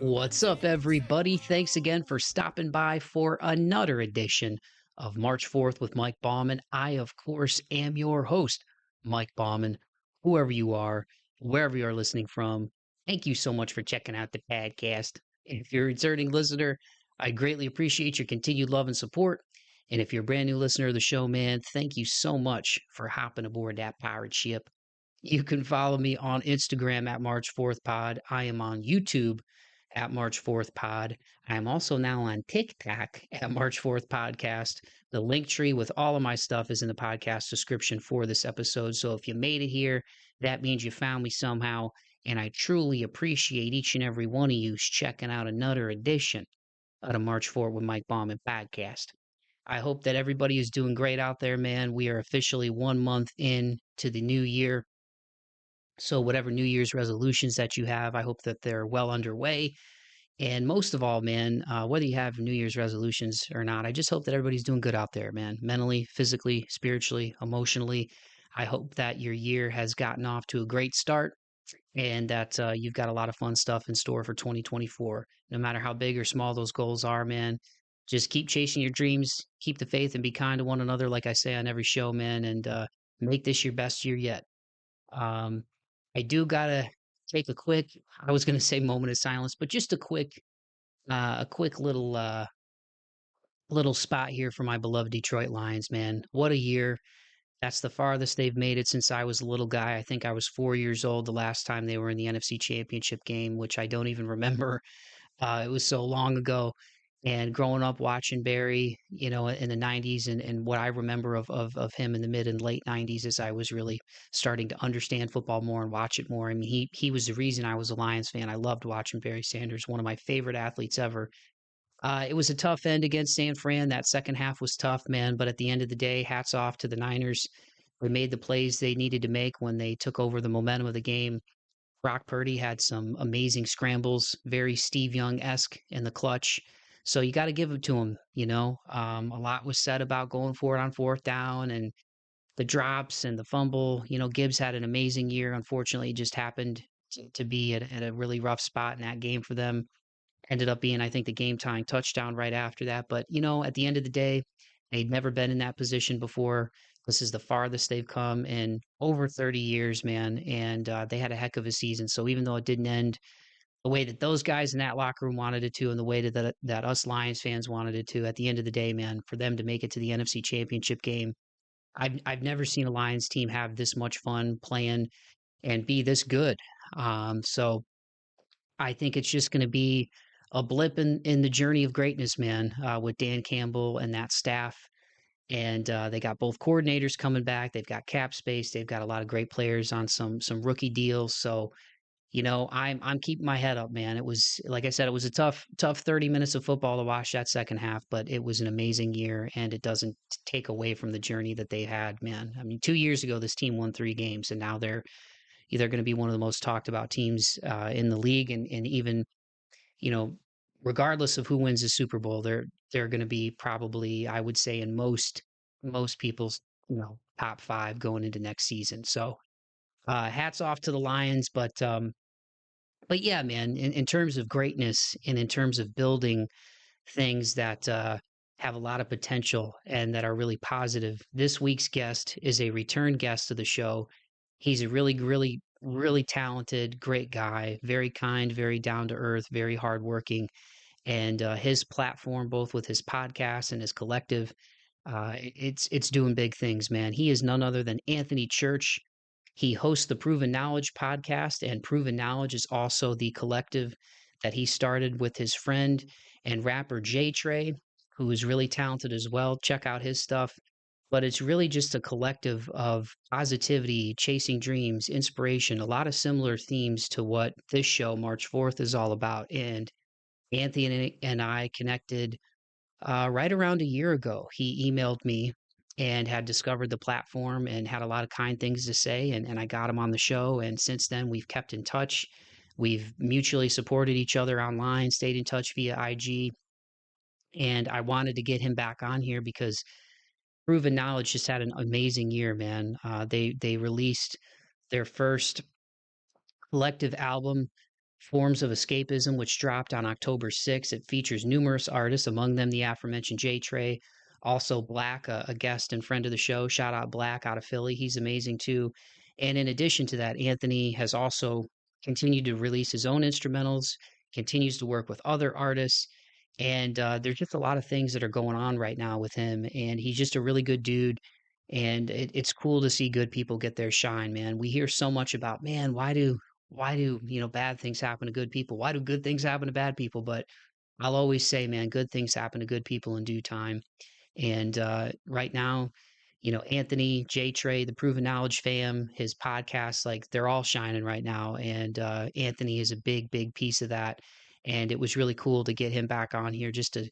What's up, everybody? Thanks again for stopping by for another edition of March 4th with Mike Bauman. I, of course, am your host, Mike Bauman. Whoever you are, wherever you are listening from, thank you so much for checking out the podcast. If you're a returning listener, I greatly appreciate your continued love and support. And if you're a brand new listener of the show, man, thank you so much for hopping aboard that pirate ship. You can follow me on Instagram at March 4th Pod. I am on YouTube at March 4th Pod. I am also now on TikTok at March 4th Podcast. The link tree with all of my stuff is in the podcast description for this episode. So if you made it here, that means you found me somehow. And I truly appreciate each and every one of you checking out another edition of the March 4th with Mike Bauman podcast. I hope that everybody is doing great out there, man. We are officially 1 month in to the new year. So whatever New Year's resolutions that you have, I hope that they're well underway. And most of all, man, whether you have New Year's resolutions or not, I just hope that everybody's doing good out there, man. Mentally, physically, spiritually, emotionally. I hope that your year has gotten off to a great start and that you've got a lot of fun stuff in store for 2024. No matter how big or small those goals are, man, just keep chasing your dreams, keep the faith, and be kind to one another, like I say on every show, man, and make this your best year yet. Um, I do gotta take a quick, I was gonna say moment of silence, but just a quick little spot here for my beloved Detroit Lions, man. What a year. That's the farthest they've made it since I was a little guy. I think I was 4 years old the last time they were in the NFC Championship game, which I don't even remember. It was so long ago. And growing up watching Barry, in the 90s and what I remember of him in the mid and late 90s as I was really starting to understand football more and watch it more. I mean, he was the reason I was a Lions fan. I loved watching Barry Sanders, one of my favorite athletes ever. It was a tough end against San Fran. That second half was tough, man. But at the end of the day, hats off to the Niners. They made the plays they needed to make when they took over the momentum of the game. Brock Purdy had some amazing scrambles, very Steve Young-esque in the clutch. So you got to give it to him, A lot was said about going for it on fourth down and the drops and the fumble. Gibbs had an amazing year. Unfortunately, it just happened to be at a really rough spot in that game for them. Ended up being, I think, the game-tying touchdown right after that. But, at the end of the day, they'd never been in that position before. This is the farthest they've come in over 30 years, man, and they had a heck of a season. So even though it didn't end the way that those guys in that locker room wanted it to and the way that us Lions fans wanted it to, at the end of the day, man, for them to make it to the NFC Championship game, I've never seen a Lions team have this much fun playing and be this good. So I think it's just going to be a blip in the journey of greatness, man, with Dan Campbell and that staff. And they got both coordinators coming back. They've got cap space. They've got a lot of great players on some rookie deals. So I'm keeping my head up, man. It was, like I said, it was a tough 30 minutes of football to watch that second half, but it was an amazing year, and it doesn't take away from the journey that they had, man. I mean, 2 years ago, this team won 3 games, and now they're either going to be one of the most talked about teams in the league, and even you know, regardless of who wins the Super Bowl, they're going to be probably, I would say, in most people's top five going into next season. So hats off to the Lions, but yeah, man, in terms of greatness and in terms of building things that have a lot of potential and that are really positive, this week's guest is a return guest to the show. He's a really, really, really talented, great guy, very kind, very down to earth, very hardworking. And his platform, both with his podcast and his collective, it's doing big things, man. He is none other than Anthony Church. He hosts the Proven Knowledge podcast, and Proven Knowledge is also the collective that he started with his friend and rapper JayTrey, who is really talented as well. Check out his stuff. But it's really just a collective of positivity, chasing dreams, inspiration, a lot of similar themes to what this show, March 4th, is all about. And Anthony and I connected right around a year ago. He emailed me and had discovered the platform and had a lot of kind things to say. And I got him on the show. And since then, we've kept in touch. We've mutually supported each other online, stayed in touch via IG. And I wanted to get him back on here because Proven Knowledge just had an amazing year, man. They released their first collective album Forms of Escapism, which dropped on October 6th. It features numerous artists, among them the aforementioned JayTrey, also Blak, a guest and friend of the show. Shout out Blak out of Philly. He's amazing too. And in addition to that, Anthony has also continued to release his own instrumentals, continues to work with other artists. And there's just a lot of things that are going on right now with him. And he's just a really good dude. And it's cool to see good people get their shine, man. We hear so much about, man, why do bad things happen to good people? Why do good things happen to bad people? But I'll always say, man, good things happen to good people in due time. And right now, Anthony, JayTrey, the Proven Knowledge fam, his podcast, like they're all shining right now. And Anthony is a big, big piece of that. And it was really cool to get him back on here just to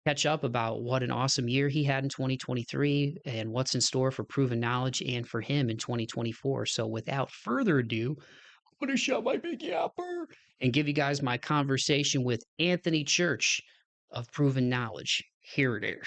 catch up about what an awesome year he had in 2023 and what's in store for Proven Knowledge and for him in 2024. So without further ado, I'm going to shut my big yapper and give you guys my conversation with Anthony Church of Proven Knowledge. Here it is.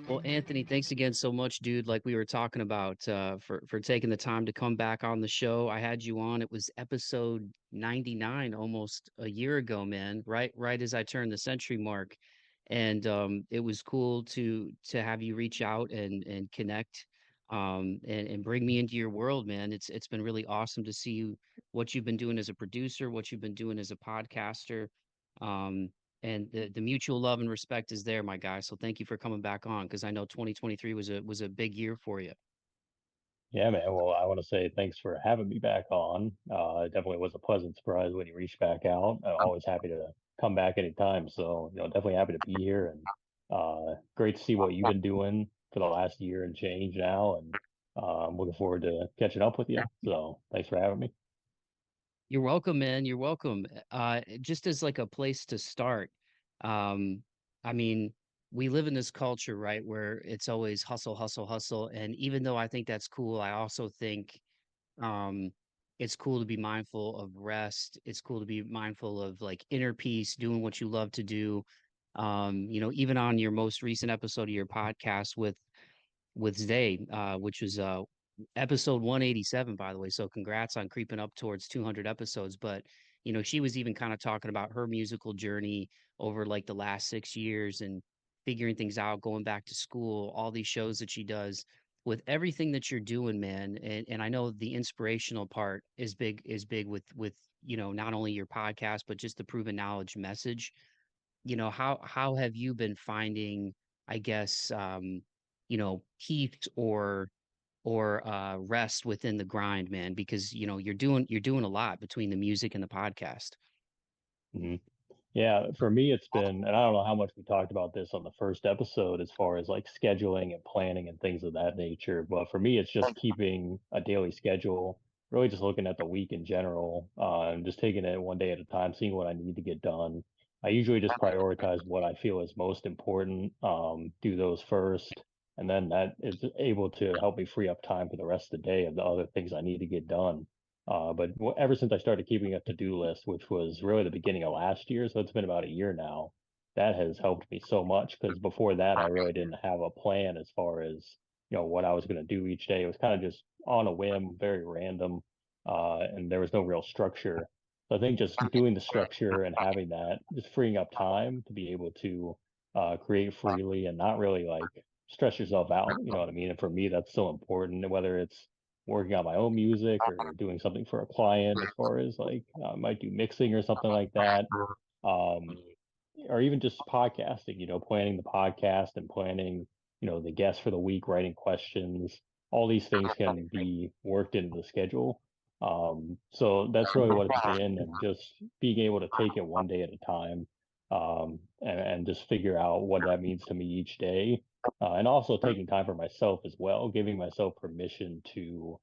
Well, Anthony, thanks again so much, dude. Like we were talking about, for taking the time to come back on the show. I had you on. It was episode 99, almost a year ago, man. Right as I turned the century mark, and it was cool to have you reach out and connect, and bring me into your world, man. It's been really awesome to see what you've been doing as a producer, what you've been doing as a podcaster. Um, and the mutual love and respect is there, my guy. So thank you for coming back on because I know 2023 was a big year for you. Yeah, man. Well, I want to say thanks for having me back on. It definitely was a pleasant surprise when you reached back out. I'm always happy to come back anytime. So, definitely happy to be here and great to see what you've been doing for the last year and change now. And I'm looking forward to catching up with you. So, thanks for having me. You're welcome, man. You're welcome. Just as like a place to start, um, I mean, we live in this culture, right, where it's always hustle, hustle, hustle. And even though I think that's cool, I also think um it's cool to be mindful of rest. It's cool to be mindful of like inner peace, doing what you love to do. Even on your most recent episode of your podcast with Zay, which was episode 187, by the way. So congrats on creeping up towards 200 episodes. But she was even kind of talking about her musical journey over like the last 6 years and figuring things out, going back to school, all these shows that she does. With everything that you're doing, man, and I know the inspirational part is big with not only your podcast but just the proven knowledge message. How have you been finding, I guess, peace or rest within the grind, man? Because you're doing a lot between the music and the podcast. Mhm. Yeah, for me, it's been, and I don't know how much we talked about this on the first episode as far as like scheduling and planning and things of that nature. But for me, it's just keeping a daily schedule, really just looking at the week in general, and just taking it one day at a time, seeing what I need to get done. I usually just prioritize what I feel is most important, do those first, and then that is able to help me free up time for the rest of the day of the other things I need to get done. But ever since I started keeping a to-do list, which was really the beginning of last year, so it's been about a year now, that has helped me so much because before that, I really didn't have a plan as far as, what I was going to do each day. It was kind of just on a whim, very random, and there was no real structure. So I think just doing the structure and having that, just freeing up time to be able to create freely and not really like stress yourself out. You know what I mean? And for me, that's so important, whether it's working on my own music or doing something for a client as far as like I might do mixing or something like that. Um, or even just podcasting, planning the podcast and planning, the guests for the week, writing questions. All these things can be worked into the schedule. So that's really what it's been, and just being able to take it one day at a time, and just figure out what that means to me each day. And also taking time for myself as well, giving myself permission to,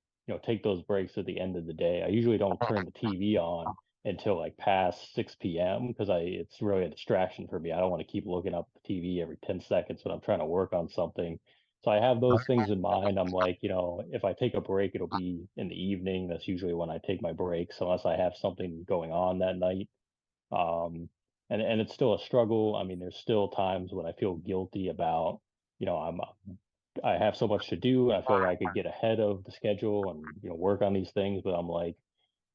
take those breaks at the end of the day. I usually don't turn the TV on until like past 6 p.m. because it's really a distraction for me. I don't want to keep looking up the TV every 10 seconds when I'm trying to work on something. So I have those things in mind. I'm like, if I take a break, it'll be in the evening. That's usually when I take my breaks, unless I have something going on that night. Um, and it's still a struggle. I mean, there's still times when I feel guilty about, I have so much to do. I feel like I could get ahead of the schedule and, work on these things, but I'm like,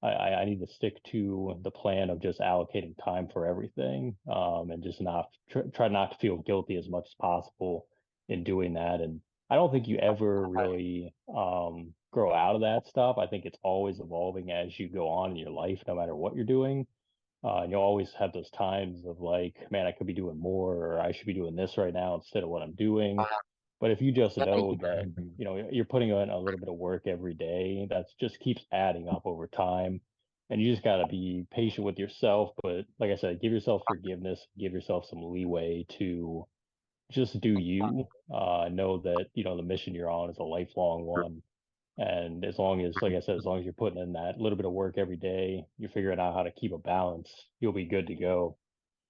I need to stick to the plan of just allocating time for everything, and just not try not to feel guilty as much as possible in doing that. And I don't think you ever really grow out of that stuff. I think it's always evolving as you go on in your life, no matter what you're doing. And you'll always have those times of like, man, I could be doing more, or I should be doing this right now instead of what I'm doing. But if you just know that, you're putting in a little bit of work every day, that just keeps adding up over time. And you just got to be patient with yourself. But like I said, give yourself forgiveness, give yourself some leeway to just do you. Know that, the mission you're on is a lifelong one. And as long as, like I said, as long as you're putting in that little bit of work every day, you're figuring out how to keep a balance, you'll be good to go.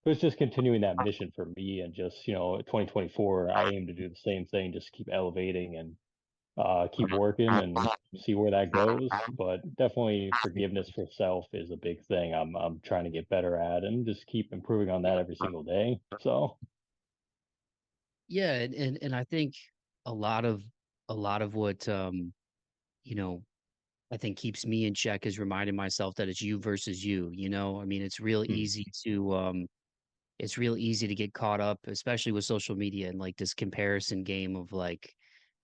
But it's just continuing that mission for me, and just, 2024, I aim to do the same thing, just keep elevating and keep working and see where that goes. But definitely forgiveness for self is a big thing I'm trying to get better at, and just keep improving on that every single day. So, Yeah, and I think a lot of what you know, I think keeps me in check is reminding myself that it's you versus you, you know? I mean, mm, it's real easy to get caught up, especially with social media and like this comparison game of like,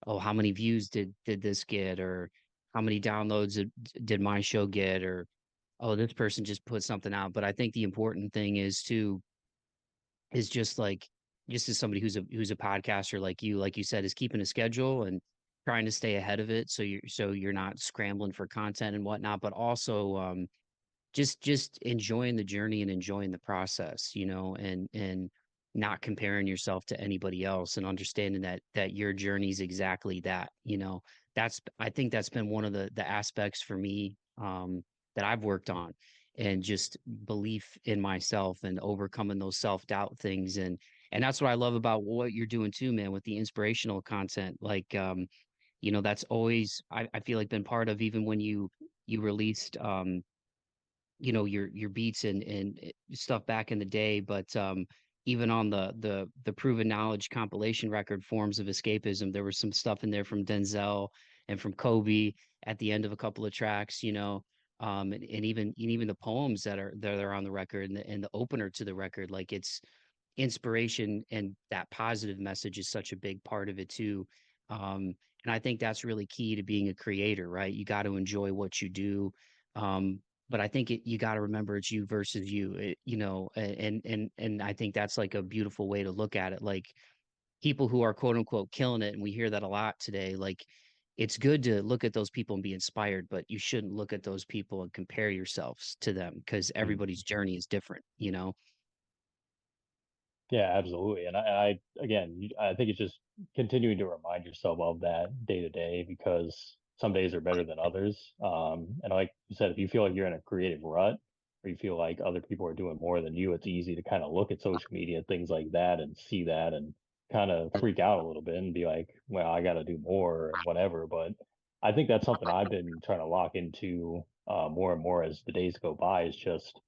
oh, how many views did this get, or how many downloads did my show get, or oh, this person just put something out. But I think the important thing is just like just as somebody who's a podcaster like you said, is keeping a schedule and trying to stay ahead of it so you're not scrambling for content and whatnot, but also just enjoying the journey and enjoying the process, you know, and not comparing yourself to anybody else, and understanding that your journey is exactly that, you know. I think that's been one of the aspects for me, that I've worked on, and just belief in myself and overcoming those self-doubt things. And that's what I love about what you're doing too, man, with the inspirational content. Like, you know, that's always, I feel like, been part of, even when you released you know, your beats and stuff back in the day. But even on the proven knowledge compilation record, Forms of Escapism, there was some stuff in there from Denzel and from Kobe at the end of a couple of tracks, you know. And even the poems that are on the record, and the opener to the record, like, it's inspiration, and that positive message is such a big part of it too. And I think that's really key to being a creator, right? You got to enjoy what you do. But I think you got to remember it's you versus you, you know, and I think that's like a beautiful way to look at it. Like, people who are quote unquote killing it, and we hear that a lot today, like, it's good to look at those people and be inspired, but you shouldn't look at those people and compare yourselves to them, because mm. everybody's journey is different, you know? Yeah, absolutely. And again, I think it's just continuing to remind yourself of that day to day, because some days are better than others. And like you said, if you feel like you're in a creative rut, or you feel like other people are doing more than you, it's easy to kind of look at social media, things like that, and see that and kind of freak out a little bit and be like, well, I got to do more and whatever. But I think that's something I've been trying to lock into more and more as the days go by, is just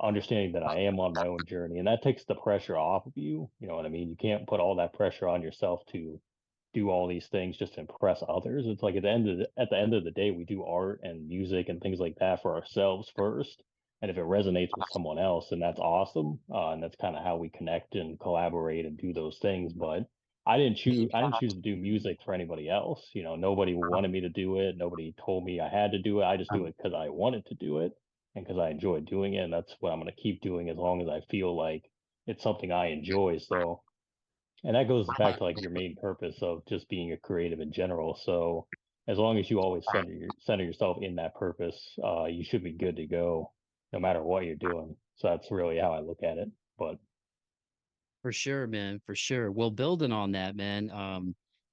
understanding that I am on my own journey, and that takes the pressure off of you. You know what I mean? You can't put all that pressure on yourself to do all these things just to impress others. It's like at the end of the day, we do art and music and things like that for ourselves first. And if it resonates with someone else, then that's awesome. And that's kind of how we connect and collaborate and do those things. But I didn't choose to do music for anybody else. Nobody wanted me to do it. Nobody told me I had to do it. I just do it because I wanted to do it and because I enjoy doing it. And that's what I'm going to keep doing as long as I feel like it's something I enjoy. So, and that goes back to like your main purpose of just being a creative in general. So as long as you always center yourself in that purpose, you should be good to go no matter what you're doing. So that's really how I look at it. But For sure, man, for sure. Well, building on that, man,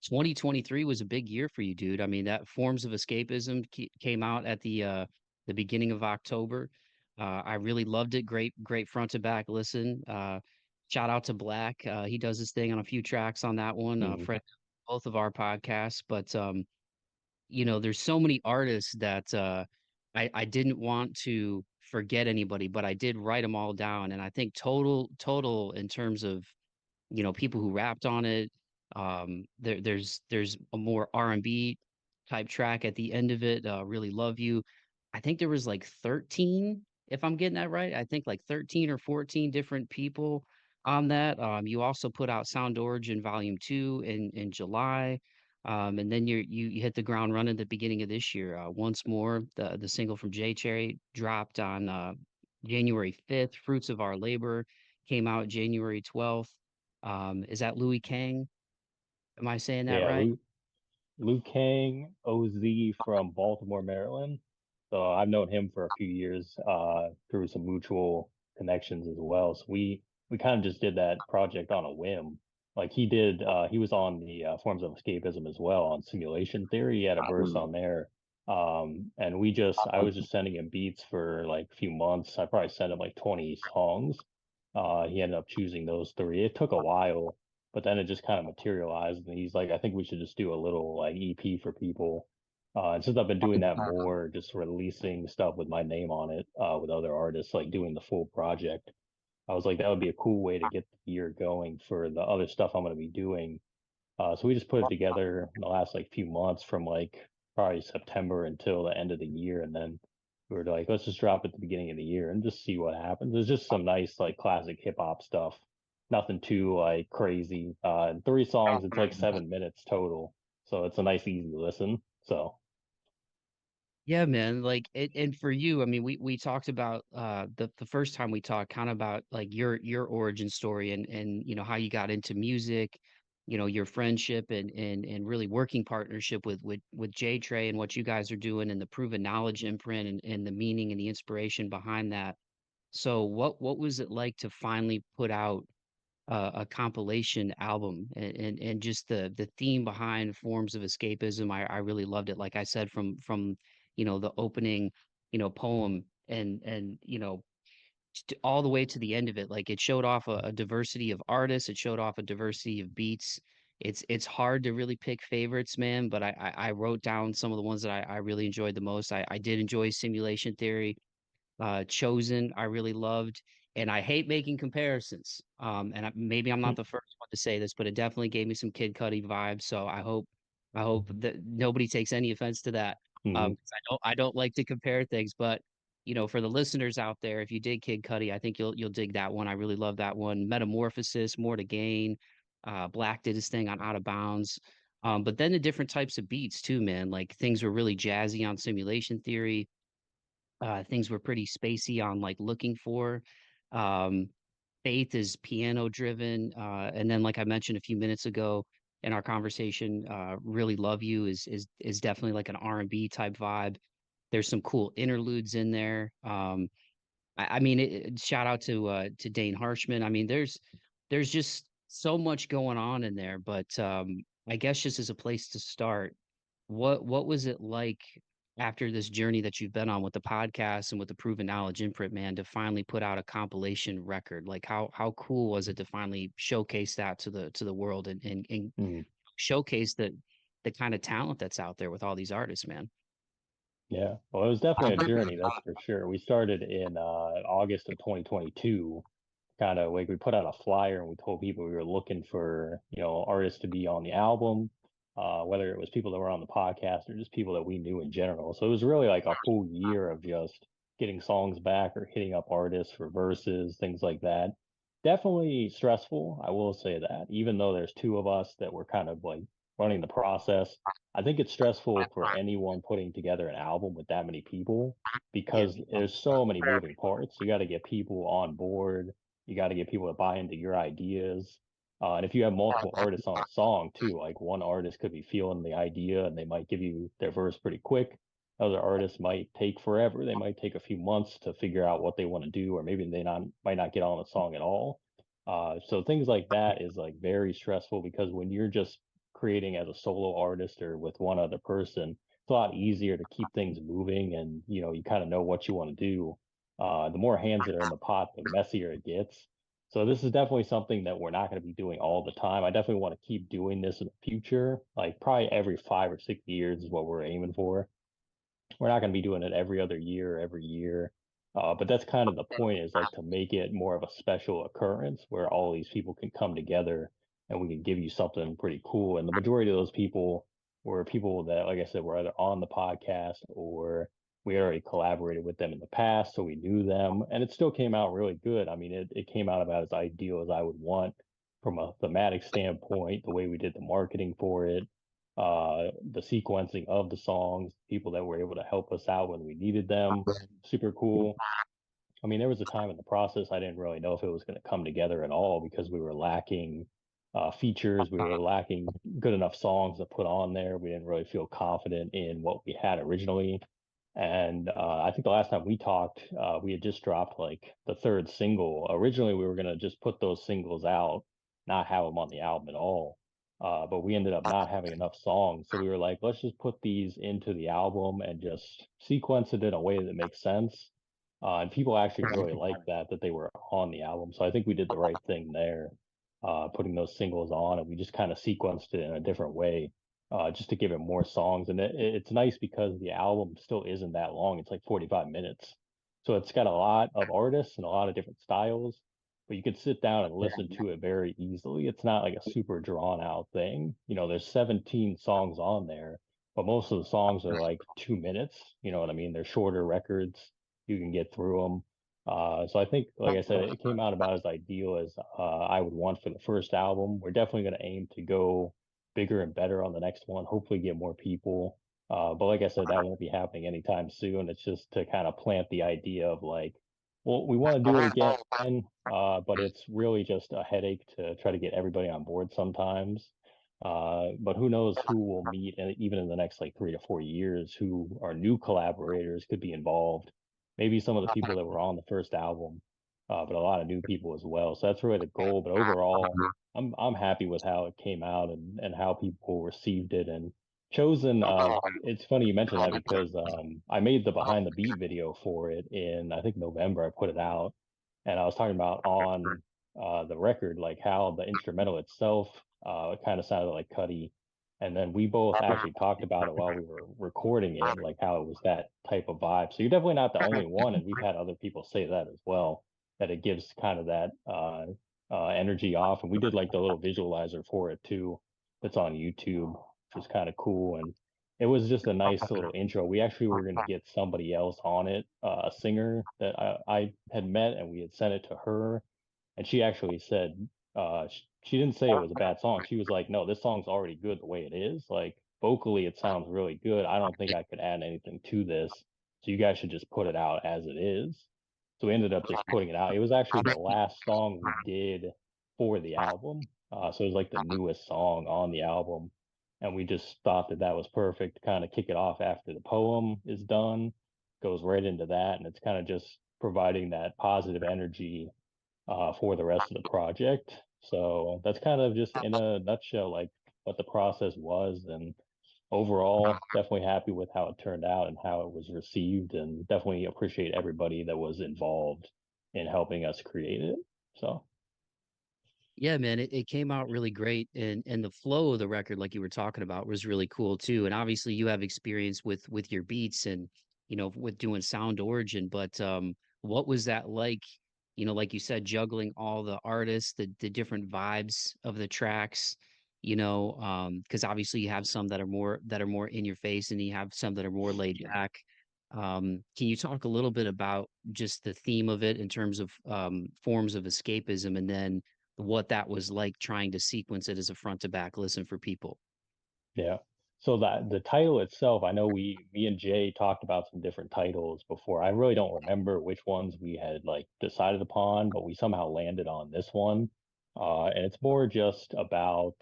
2023 was a big year for you, dude. I mean, that Forms of Escapism came out at the beginning of October. I really loved it. Great front to back listen. Shout out to Blak. He does his thing on a few tracks on that one. mhm, Friend, both of our podcasts. But you know, there's so many artists that I didn't want to forget anybody, but I did write them all down. And I think total in terms of, people who rapped on it. There's a more R&B type track at the end of it. Really Love You. I think there was like 13, if I'm getting that right. I think like 13 or 14 different people on that. You also put out Sound Origin Volume 2 in July. And then you hit the ground running at the beginning of this year. Once More, the single from JayTrey dropped on January 5th. Fruits of Our Labor came out January 12th. Is that Louis Kang? Am I saying that Yeah, right? Liu Kang, OZ from Baltimore, Maryland. So I've known him for a few years through some mutual connections as well. So we kind of just did that project on a whim. Like he was on the Forms of Escapism as well on simulation theory. He had a verse on there. And I was just sending him beats for like a few months. I probably sent him like 20 songs. He ended up choosing those three. It took a while, but then it just kind of materialized, and he's like, I think we should just do a little like EP for people. And since I've been doing that more, just releasing stuff with my name on it, with other artists, like doing the full project, I was like, that would be a cool way to get the year going for the other stuff I'm going to be doing. So we just put it together in the last like few months from like probably September until the end of the year. And then we were like, let's just drop it at the beginning of the year and just see what happens. There's just some nice like classic hip hop stuff. Nothing too like crazy. And three songs, it's like 7 minutes total. So it's a nice, easy listen. So Yeah, man. Like and for you, I mean, we talked about the first time we talked kind of about like your origin story and how you got into music, your friendship and really working partnership with JayTrey and what you guys are doing and the proven knowledge imprint and the meaning and the inspiration behind that. So what was it like to finally put out a compilation album and just the theme behind Forms of Escapism? I really loved it. Like I said, from the opening poem and all the way to the end of it, like it showed off a diversity of artists, it showed off a diversity of beats. It's hard to really pick favorites, man, but I wrote down some of the ones that I really enjoyed the most. I did enjoy Simulation Theory. Chosen, I really loved, and I hate making comparisons. Maybe I'm not the first one to say this, but it definitely gave me some Kid Cudi vibes. So I hope that nobody takes any offense to that. 'Cause I don't like to compare things, but for the listeners out there, if you dig Kid Cudi, I think you'll dig that one. I really love that one. Metamorphosis, More to Gain. Blak did his thing on Out of Bounds. But then the different types of beats too, man. Like things were really jazzy on Simulation Theory. Things were pretty spacey on like Looking For. Um, Faith is piano driven. And then like I mentioned a few minutes ago in our conversation, Really Love You is definitely like an R&B type vibe. There's some cool interludes in there. I mean, shout out to Dane Harshman. I mean, there's just so much going on in there, but I guess just as a place to start, what was it like after this journey that you've been on with the podcast and with the Proven Knowledge imprint, man, to finally put out a compilation record? Like how cool was it to finally showcase that to the world and mm-hmm. showcase the kind of talent that's out there with all these artists, man? Yeah, well, it was definitely a journey, that's for sure. We started in August of 2022, kind of like we put out a flyer and we told people we were looking for, artists to be on the album, whether it was people that were on the podcast or just people that we knew in general. So it was really like a full year of just getting songs back or hitting up artists for verses, things like that. Definitely stressful, I will say that, even though there's two of us that were kind of like running the process. I think it's stressful for anyone putting together an album with that many people Yeah. because there's so many moving parts. You got to get people on board. You got to get people to buy into your ideas. And if you have multiple artists on a song too, like one artist could be feeling the idea and they might give you their verse pretty quick. Other artists might take forever. They might take a few months to figure out what they want to do, or maybe they not might not get on the song at all. So things like that is like very stressful because when you're just creating as a solo artist or with one other person, it's a lot easier to keep things moving and you kind of know what you want to do. The more hands that are in the pot, the messier it gets. So this is definitely something that we're not going to be doing all the time. I definitely want to keep doing this in the future. Like probably every 5 or 6 years is what we're aiming for. We're not going to be doing it every other year, every year. But that's kind of the point, is like to make it more of a special occurrence where all these people can come together and we can give you something pretty cool. And the majority of those people were people that, like I said, were either on the podcast or we already collaborated with them in the past, so we knew them. And it still came out really good. I mean, it came out about as ideal as I would want from a thematic standpoint, the way we did the marketing for it, the sequencing of the songs, people that were able to help us out when we needed them. Super cool. I mean, there was a time in the process I didn't really know if it was going to come together at all because we were lacking features. We were lacking good enough songs to put on there. We didn't really feel confident in what we had originally. And I think the last time we talked, we had just dropped like the third single. Originally, we were going to just put those singles out, not have them on the album at all. But we ended up not having enough songs. So we were like, let's just put these into the album and just sequence it in a way that makes sense. And people actually really liked that they were on the album. So I think we did the right thing there, putting those singles on, and we just kind of sequenced it in a different way, just to give it more songs. And it's nice because the album still isn't that long. It's like 45 minutes. So it's got a lot of artists and a lot of different styles, but you could sit down and listen to it very easily. It's not like a super drawn out thing. You know, there's 17 songs on there, but most of the songs are like 2 minutes. You know what I mean? They're shorter records. You can get through them. So I think, like I said, it came out about as ideal as I would want for the first album. We're definitely going to aim to go bigger and better on the next one, hopefully get more people. But like I said, that won't be happening anytime soon. It's just to kind of plant the idea of like, well, we want to do it again, but it's really just a headache to try to get everybody on board sometimes. But who knows who we'll meet, and even in the next like 3 to 4 years, who are new collaborators could be involved. Maybe some of the people that were on the first album, but a lot of new people as well. So that's really the goal. But overall, I'm happy with how it came out and how people received it and chosen. It's funny you mentioned that because I made the behind the beat video for it in I think November. I put it out, and I was talking about on the record like how the instrumental itself it kind of sounded like Cuddy. And then we both actually talked about it while we were recording it, like how it was that type of vibe. So you're definitely not the only one, and we've had other people say that as well, that it gives kind of that energy off. And we did like the little visualizer for it too, that's on YouTube, which is kind of cool. And it was just a nice little intro. We actually were going to get somebody else on it, a singer that I had met, and we had sent it to her, and she actually said she didn't say it was a bad song. She was like, "No, this song's already good the way it is. Like vocally, it sounds really good. I don't think I could add anything to this. So you guys should just put it out as it is." So we ended up just putting it out. It was actually the last song we did for the album. So it was like the newest song on the album. And we just thought that that was perfect to kind of kick it off after the poem is done, goes right into that. And it's kind of just providing that positive energy for the rest of the project. So that's kind of just in a nutshell, like what the process was. And overall, definitely happy with how it turned out and how it was received, and definitely appreciate everybody that was involved in helping us create it. So, Yeah, man, it came out really great, and the flow of the record, like you were talking about, was really cool too. And obviously, you have experience with your beats and with doing sound origin. But what was that like? Like you said, juggling all the artists, the different vibes of the tracks. Because obviously you have some that are more in your face, and you have some that are more laid back. Can you talk a little bit about just the theme of it in terms of forms of escapism, and then what that was like trying to sequence it as a front to back listen for people? yeah. So that the title itself, I know me and Jay talked about some different titles before. I really don't remember which ones we had like decided upon, but we somehow landed on this one. And it's more just about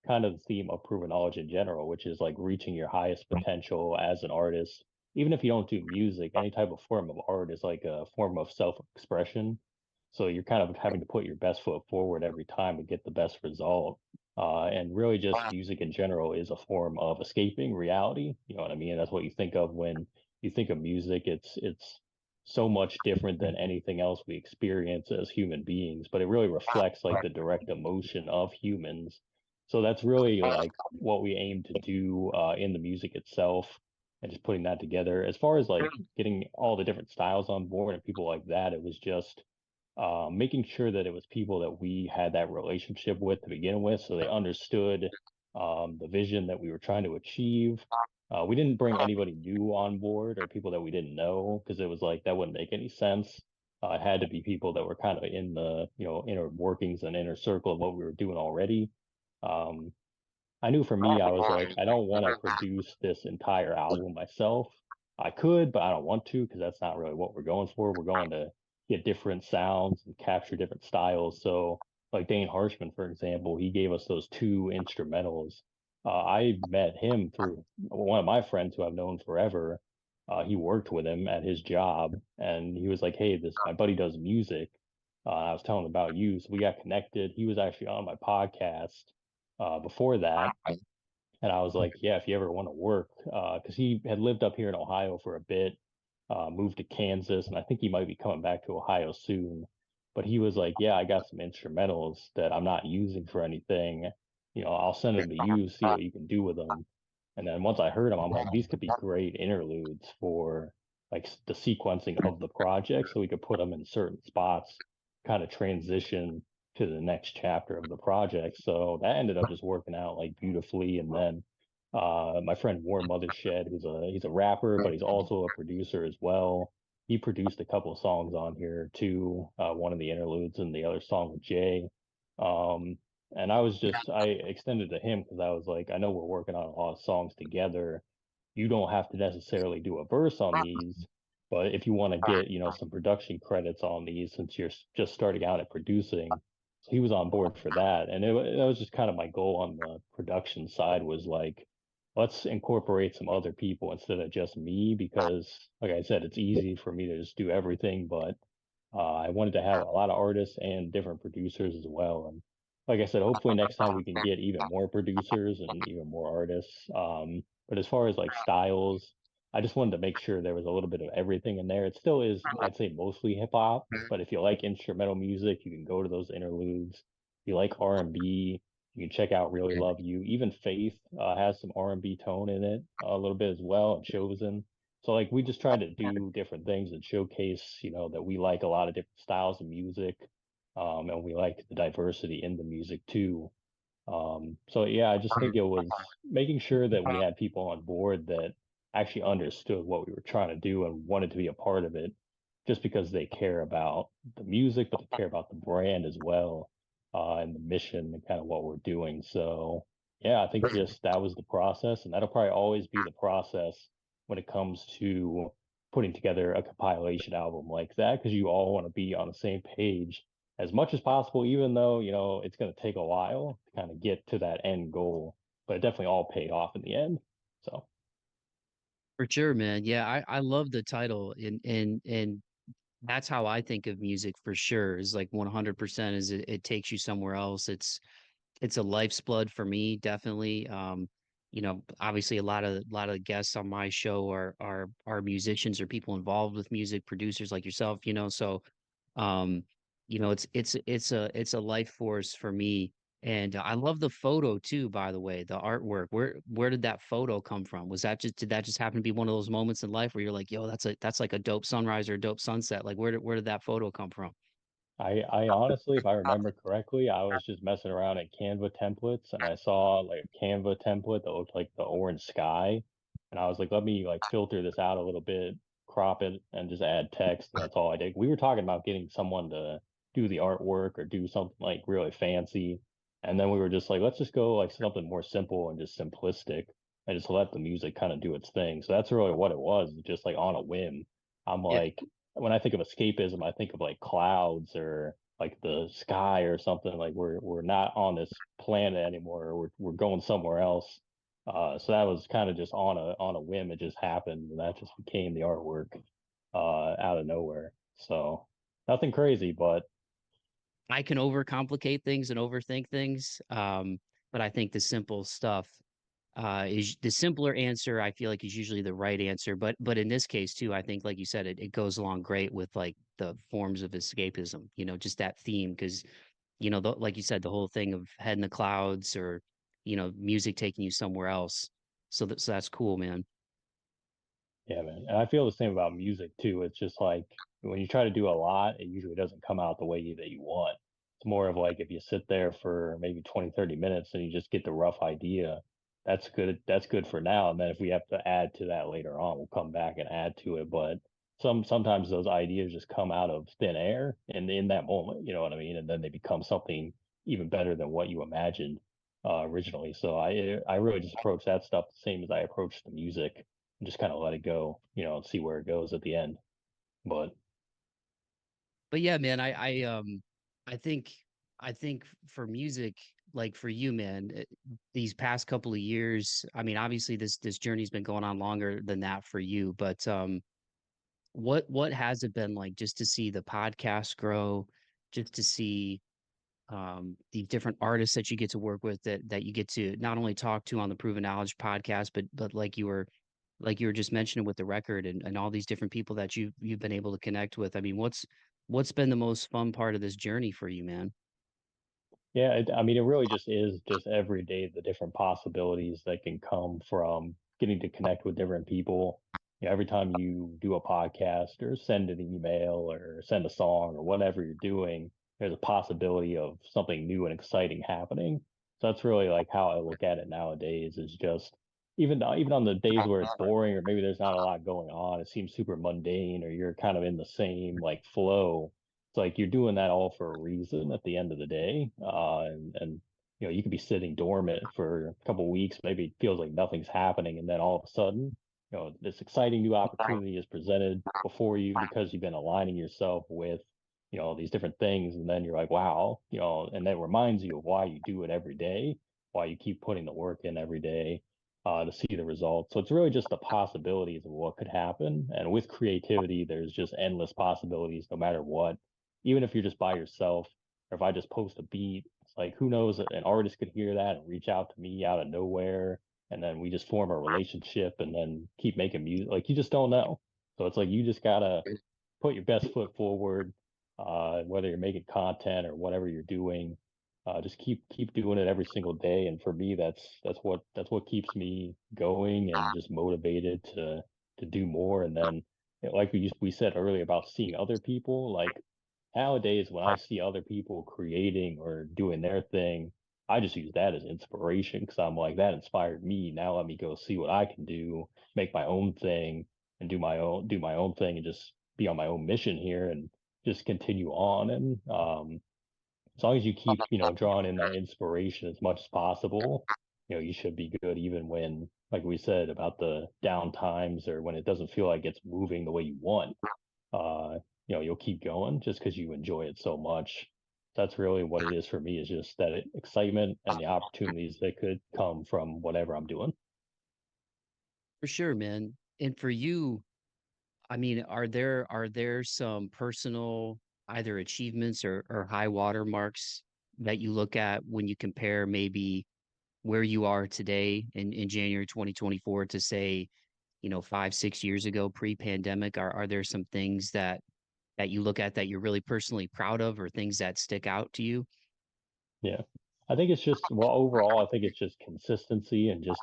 kind of the theme of proven knowledge in general, which is like reaching your highest potential as an artist. Even if you don't do music, any type of form of art is like a form of self-expression. So you're kind of having to put your best foot forward every time to get the best result. And really just music in general is a form of escaping reality. You know what I mean? That's what you think of when you think of music. It's so much different than anything else we experience as human beings, but it really reflects like the direct emotion of humans. So that's really like what we aim to do in the music itself. and just putting that together. As far as like getting all the different styles on board and people like that, it was just making sure that it was people that we had that relationship with to begin with, so they understood the vision that we were trying to achieve. We didn't bring anybody new on board or people that we didn't know because it was like that wouldn't make any sense. It had to be people that were kind of in the, inner workings and inner circle of what we were doing already. Um, I knew for me, I was like, I don't want to produce this entire album myself. I could, but I don't want to because that's not really what we're going for. We're going to get different sounds and capture different styles. So, like Dane Harshman, for example, he gave us those two instrumentals. I met him through one of my friends who I've known forever. He worked with him at his job, and he was like, "Hey, this my buddy does music." I was telling him about you, so we got connected. He was actually on my podcast before that. And I was like, yeah, if you ever want to work, because he had lived up here in Ohio for a bit, moved to Kansas, and I think he might be coming back to Ohio soon. But he was like, yeah, I got some instrumentals that I'm not using for anything. I'll send them to you, see what you can do with them. And then once I heard them, I'm like, these could be great interludes for like the sequencing of the project, so we could put them in certain spots, kind of transition to the next chapter of the project. So that ended up just working out like beautifully. And then my friend Warren Mothershed, he's a rapper, but he's also a producer as well. He produced a couple of songs on here too, one of the interludes and the other song with Jay. Um, and I extended to him because I was like, I know we're working on a lot of songs together. You don't have to necessarily do a verse on these, but if you want to get, some production credits on these since you're just starting out at producing, so he was on board for that. And that was just kind of my goal on the production side was like, let's incorporate some other people instead of just me because, like I said, it's easy for me to just do everything, but I wanted to have a lot of artists and different producers as well. And like I said, hopefully next time we can get even more producers and even more artists. But as far as like styles, I just wanted to make sure there was a little bit of everything in there. It still is, I'd say, mostly hip hop, but if you like instrumental music, you can go to those interludes. If you like R&B, you can check out Really Love You. Even Faith has some R&B tone in it a little bit as well, and Chosen. So like we just try to do different things and showcase, that we like a lot of different styles of music, and we like the diversity in the music too. So yeah, I just think it was making sure that we had people on board that actually understood what we were trying to do and wanted to be a part of it, just because they care about the music, but they care about the brand as well, and the mission and kind of what we're doing. So yeah, I think just that was the process, and that'll probably always be the process when it comes to putting together a compilation album like that, because you all want to be on the same page as much as possible, even though, it's going to take a while to kind of get to that end goal, but it definitely all paid off in the end. So For sure, man. Yeah, I love the title and that's how I think of music for sure. Is like 100% is it takes you somewhere else. It's a life's blood for me, definitely. Obviously a lot of the guests on my show are musicians or people involved with music, producers like yourself, so um, it's a life force for me. And I love the photo too, by the way, the artwork. Where did that photo come from? Did that just happen to be one of those moments in life where you're like, yo, that's like a dope sunrise or a dope sunset? Like where did that photo come from? I honestly, if I remember correctly, I was just messing around in Canva templates and I saw like a Canva template that looked like the orange sky. And I was like, let me like filter this out a little bit, crop it, and just add text. And that's all I did. We were talking about getting someone to do the artwork or do something like really fancy. And then we were just like, let's just go like something more simple and just simplistic and just let the music kind of do its thing. So that's really what it was, just like on a whim. I'm Yeah. like, when I think of escapism, I think of like clouds or like the sky or something like we're not on this planet anymore. We're going somewhere else. So that was kind of just on a whim. It just happened, and that just became the artwork out of nowhere. So nothing crazy, but I can overcomplicate things and overthink things. But I think the simple stuff is the simpler answer. I feel like is usually the right answer. But in this case too, I think like you said, it goes along great with like the forms of escapism. Just that theme because like you said, the whole thing of head in the clouds or music taking you somewhere else. So that's cool, man. Yeah, man. And I feel the same about music too. It's just like when you try to do a lot, it usually doesn't come out the way that you want. It's more of like if you sit there for maybe 20, 30 minutes and you just get the rough idea, that's good. That's good for now. And then if we have to add to that later on, we'll come back and add to it. But sometimes those ideas just come out of thin air and in that moment, you know what I mean? And then they become something even better than what you imagined originally. So I really just approach that stuff the same as I approach the music and just kind of let it go, you know, and see where it goes at the end. But But yeah, man, I think I think for music, like for you, man, these past couple of years, I mean, obviously this journey's been going on longer than that for you, but what has it been like just to see the podcast grow, just to see the different artists that you get to work with that you get to not only talk to on the Proven Knowledge podcast, but like you were just mentioning with the record and all these different people that you've been able to connect with. I mean, what's been the most fun part of this journey for you, man? yeah, I mean, it really just is just every day the different possibilities that can come from getting to connect with different people. You know, every time you do a podcast or send an email or send a song or whatever you're doing, there's a possibility of something new and exciting happening. So that's really like how I look at it nowadays is just even on the days where it's boring or maybe there's not a lot going on, it seems super mundane or you're kind of in the same like flow. It's like you're doing that all for a reason at the end of the day. And you know, you could be sitting dormant for a couple of weeks, maybe it feels like nothing's happening, and then all of a sudden, you know, this exciting new opportunity is presented before you because you've been aligning yourself with, you know, these different things, and then you're like, wow, you know, and that reminds you of why you do it every day, why you keep putting the work in every day. To see the results. So it's really just the possibilities of what could happen. And with creativity, there's just endless possibilities no matter what, even if you're just by yourself, or if I just post a beat, it's like who knows, an artist could hear that and reach out to me out of nowhere, and then we just form a relationship and then keep making music. Like you just don't know. So it's like you just gotta put your best foot forward, whether you're making content or whatever you're doing. Just keep doing it every single day. And for me, that's what keeps me going and just motivated to do more. And then, like we said earlier about seeing other people, like nowadays when I see other people creating or doing their thing, I just use that as inspiration because I'm like, that inspired me. Now let me go see what I can do, make my own thing and do my own thing and just be on my own mission here and just continue on. And as long as you keep, you know, drawing in that inspiration as much as possible, you know, you should be good even when, like we said, about the down times or when it doesn't feel like it's moving the way you want. You know, you'll keep going just because you enjoy it so much. That's really what it is for me, is just that excitement and the opportunities that could come from whatever I'm doing. For sure, man. And for you, I mean, are there some personal either achievements or high water marks that you look at when you compare maybe where you are today in January 2024 to say, 5, 6 years ago, pre-pandemic? Are there some things that you look at that you're really personally proud of or things that stick out to you? Yeah. I think it's just, well, overall, I think it's just consistency and just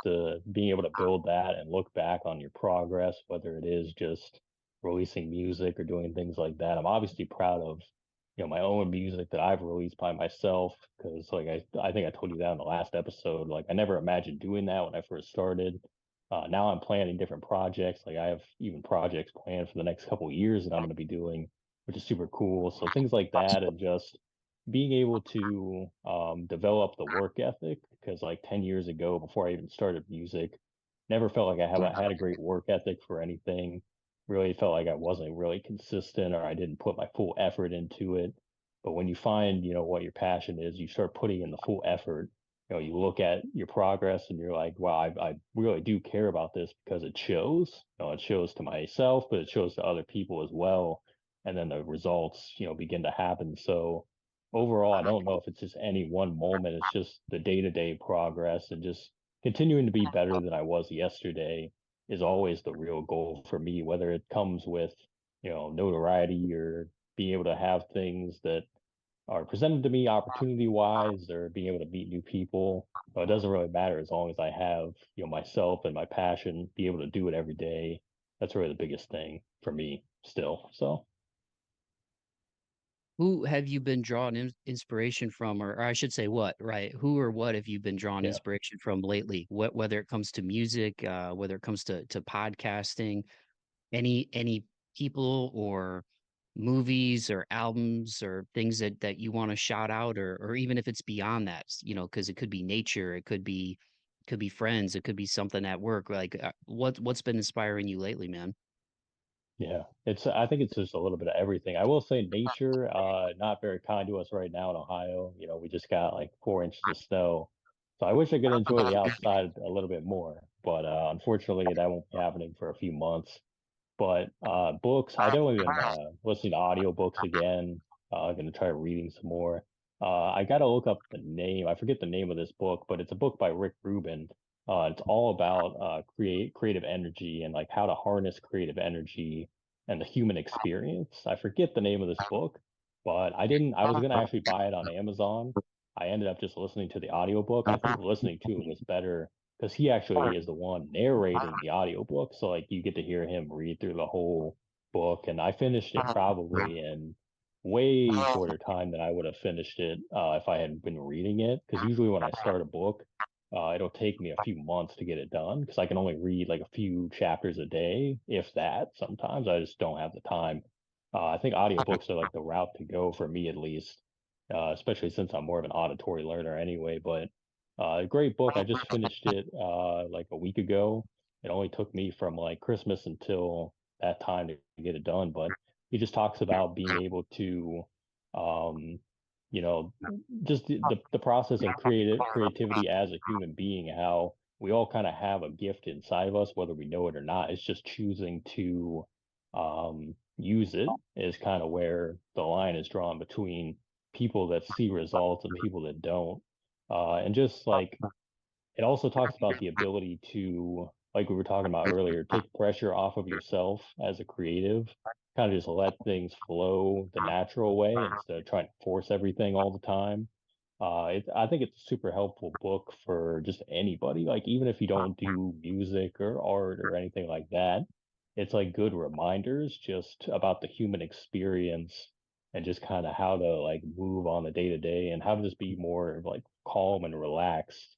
being able to build that and look back on your progress, whether it is just releasing music or doing things like that. I'm obviously proud of, you know, my own music that I've released by myself because like I think I told you that in the last episode. Like I never imagined doing that when I first started. Now I'm planning different projects. Like I have even projects planned for the next couple of years that I'm going to be doing, which is super cool. So things like that and just being able to develop the work ethic because like 10 years ago before I even started music, never felt like I had a great work ethic for anything. Really felt like I wasn't really consistent or I didn't put my full effort into it. But when you find, you know, what your passion is, you start putting in the full effort. You know, you look at your progress and you're like, wow, I really do care about this because it shows. You know, it shows to myself, but it shows to other people as well. And then the results, you know, begin to happen. So overall, I don't know if it's just any one moment. It's just the day-to-day progress and just continuing to be better than I was yesterday is always the real goal for me, whether it comes with, you know, notoriety or being able to have things that are presented to me opportunity wise or being able to meet new people. It doesn't really matter as long as I have, you know, myself and my passion, be able to do it every day. that's really the biggest thing for me still. So Who have you been drawing inspiration from, or I should say, what, right? Who or what have you been drawing yeah. inspiration from lately? What, whether it comes to music, whether it comes to podcasting, any people or movies or albums or things that you want to shout out, or even if it's beyond that, because it could be nature, it could be friends, it could be something at work. Like, what's been inspiring you lately, man? Yeah, I think it's just a little bit of everything. I will say nature, not very kind to us right now in Ohio. You know, we just got like 4 inches of snow. So I wish I could enjoy the outside a little bit more, but unfortunately that won't be happening for a few months. But books, I don't even listening to audiobooks again. I'm gonna try reading some more. I gotta look up the name. I forget the name of this book, but it's a book by Rick Rubin. It's all about creative energy and like how to harness creative energy and the human experience. I forget the name of this book, but I didn't. I was gonna actually buy it on Amazon. I ended up just listening to the audiobook. I think listening to it was better because he actually is the one narrating the audiobook. So like you get to hear him read through the whole book. And I finished it probably in way shorter time than I would have finished it if I had been reading it. Because usually when I start a book, it'll take me a few months to get it done because I can only read like a few chapters a day, if that. Sometimes I just don't have the time. I think audiobooks are like the route to go for me at least, especially since I'm more of an auditory learner anyway. But a great book. I just finished it like a week ago. It only took me from like Christmas until that time to get it done. But he just talks about being able to, um, you know, just the process of creativity as a human being, how we all kind of have a gift inside of us, whether we know it or not. It's just choosing to use it is kind of where the line is drawn between people that see results and people that don't. And just like it also talks about the ability to, like we were talking about earlier, take pressure off of yourself as a creative, kind of just let things flow the natural way instead of trying to force everything all the time. I think it's a super helpful book for just anybody. Like even if you don't do music or art or anything like that, it's like good reminders just about the human experience and just kind of how to like move on the day to day and how to just be more like calm and relaxed.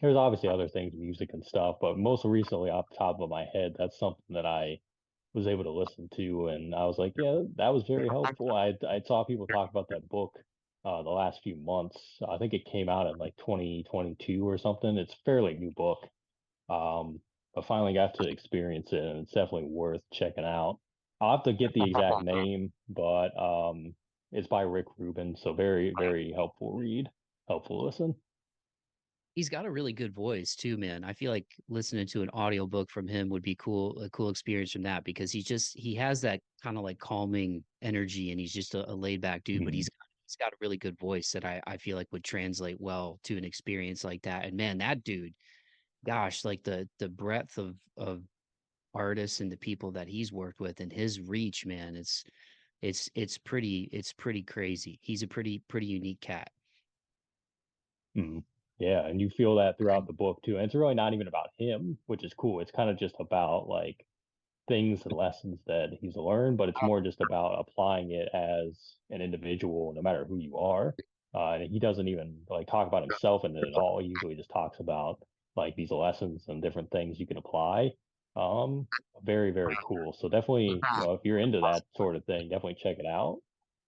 There's obviously other things, music and stuff, but most recently off the top of my head, that's something that I was able to listen to, and I was like, yeah, that was very helpful. I saw people talk about that book the last few months. I think it came out in like 2022 or something. It's a fairly new book. I finally got to experience it, and it's definitely worth checking out. I'll have to get the exact name, but it's by Rick Rubin, so very, very helpful read, helpful listen. He's got a really good voice too, man. I feel like listening to an audiobook from him would be cool, a cool experience from that, because he has that kind of like calming energy, and he's just a laid back dude, but Mhm. he's got a really good voice that I feel like would translate well to an experience like that. And man, that dude, gosh, like the breadth of artists and the people that he's worked with and his reach, man, it's pretty crazy. He's a pretty unique cat. Mhm. Yeah, and you feel that throughout the book too. And it's really not even about him, which is cool. It's kind of just about like things and lessons that he's learned, but it's more just about applying it as an individual, no matter who you are. And he doesn't even like talk about himself in it at all. He usually just talks about like these lessons and different things you can apply. Um, very, very cool. So definitely, if you're into that sort of thing, definitely check it out.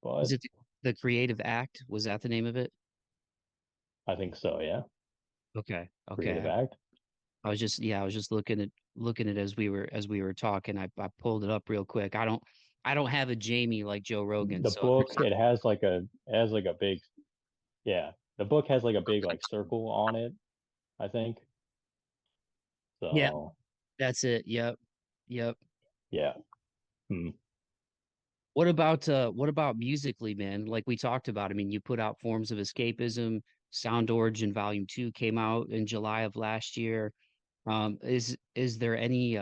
Was But it the Creative Act? Was that the name of it? I think so, yeah. Okay. Creative Okay. act. I was just looking at as we were talking. I pulled it up real quick. I don't have a Jamie like Joe Rogan, The so if book, there's it has like a big, yeah, the book has like a big like circle on it, I think. yeah, So that's it. Yep. Yep. yeah. Hmm. What about musically, man? Like we talked about. I mean, you put out Forms of Escapism, Sound Origin Volume 2 came out in July of last year. Is there any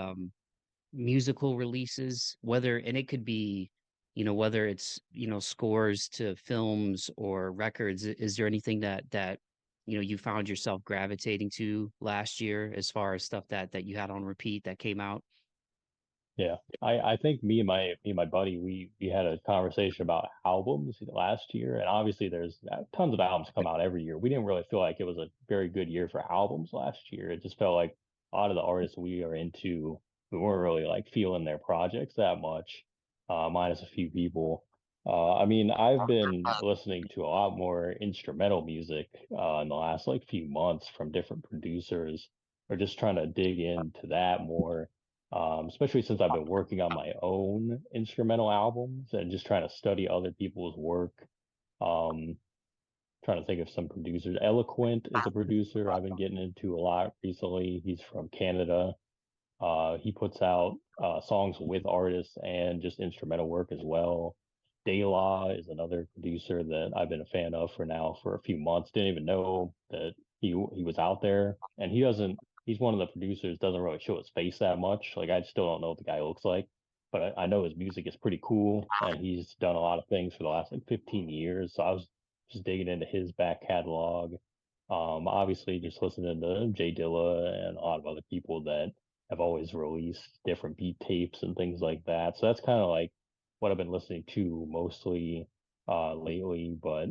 musical releases, whether, and it could be, whether it's, scores to films or records. Is there anything that you found yourself gravitating to last year as far as stuff that you had on repeat that came out? Yeah. I think me and my buddy we had a conversation about albums last year, and obviously there's tons of albums come out every year. We didn't really feel like it was a very good year for albums last year. It just felt like a lot of the artists we are into, we weren't really like feeling their projects that much, minus a few people. I mean, I've been listening to a lot more instrumental music in the last like few months from different producers, or just trying to dig into that more, especially since I've been working on my own instrumental albums and just trying to study other people's work. Um, Trying to think of some producers. Eloquent is a producer I've been getting into a lot recently. He's from Canada. He puts out songs with artists and just instrumental work as well. De La is another producer that I've been a fan of for a few months. Didn't even know that he was out there, and he's one of the producers doesn't really show his face that much. Like I still don't know what the guy looks like, but I know his music is pretty cool, and he's done a lot of things for the last like 15 years. So I was just digging into his back catalog. Obviously just listening to Jay Dilla and a lot of other people that have always released different beat tapes and things like that. So that's kind of like what I've been listening to mostly lately. But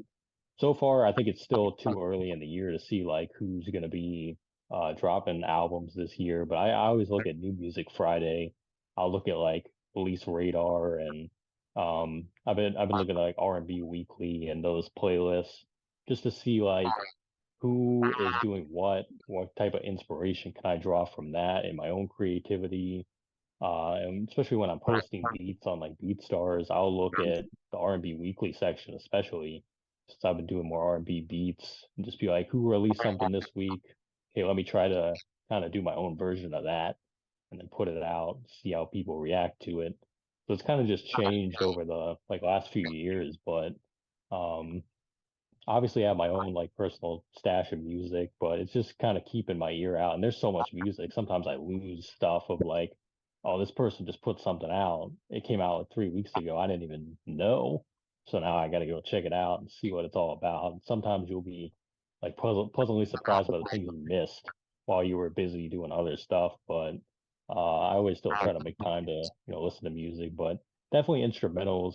so far, I think it's still too early in the year to see like who's going to be dropping albums this year. But I always look at New Music Friday. I'll look at like Release Radar, and I've been looking at like R&B Weekly and those playlists just to see like who is doing what type of inspiration can I draw from that in my own creativity. And especially when I'm posting beats on like BeatStars, I'll look at the R&B Weekly section, especially since I've been doing more R&B beats, and just be like, who released something this week? Okay, let me try to kind of do my own version of that and then put it out, see how people react to it. So it's kind of just changed over the like last few years, but um obviously I have my own like personal stash of music, but it's just kind of keeping my ear out. And there's so much music. Sometimes I lose stuff of like, oh, this person just put something out. It came out like 3 weeks ago. I didn't even know. So now I got to go check it out and see what it's all about. And sometimes you'll be like pleasantly surprised by the things you missed while you were busy doing other stuff. But I always still try to make time to, listen to music, but definitely instrumentals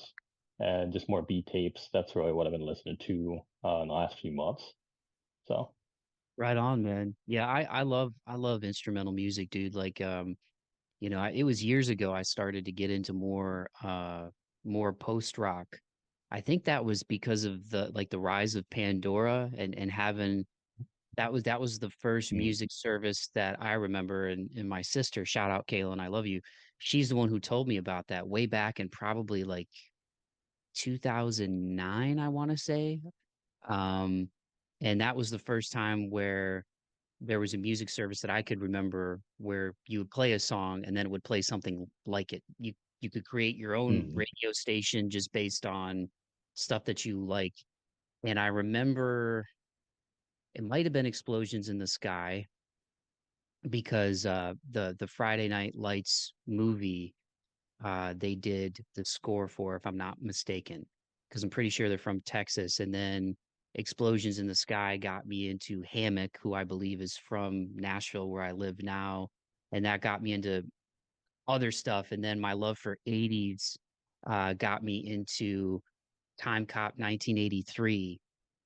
and just more beat tapes. That's really what I've been listening to in the last few months. So, Right on, man. Yeah, I love instrumental music, dude. Like it was years ago I started to get into more post rock. I think that was because of the rise of Pandora and having that was the first mm, music service that I remember, and my sister, shout out Kayla, and I love you. She's the one who told me about that way back in probably like 2009, I want to say. Um and that was the first time where there was a music service that I could remember where you would play a song and then it would play something like it. You could create your own mm, radio station just based on stuff that you like. And I remember it might have been Explosions in the Sky because the Friday Night Lights movie, they did the score for, if I'm not mistaken, because I'm pretty sure they're from Texas. And then Explosions in the Sky got me into Hammock, who I believe is from Nashville, where I live now. And that got me into other stuff. And then my love for 80s got me into Time Cop 1983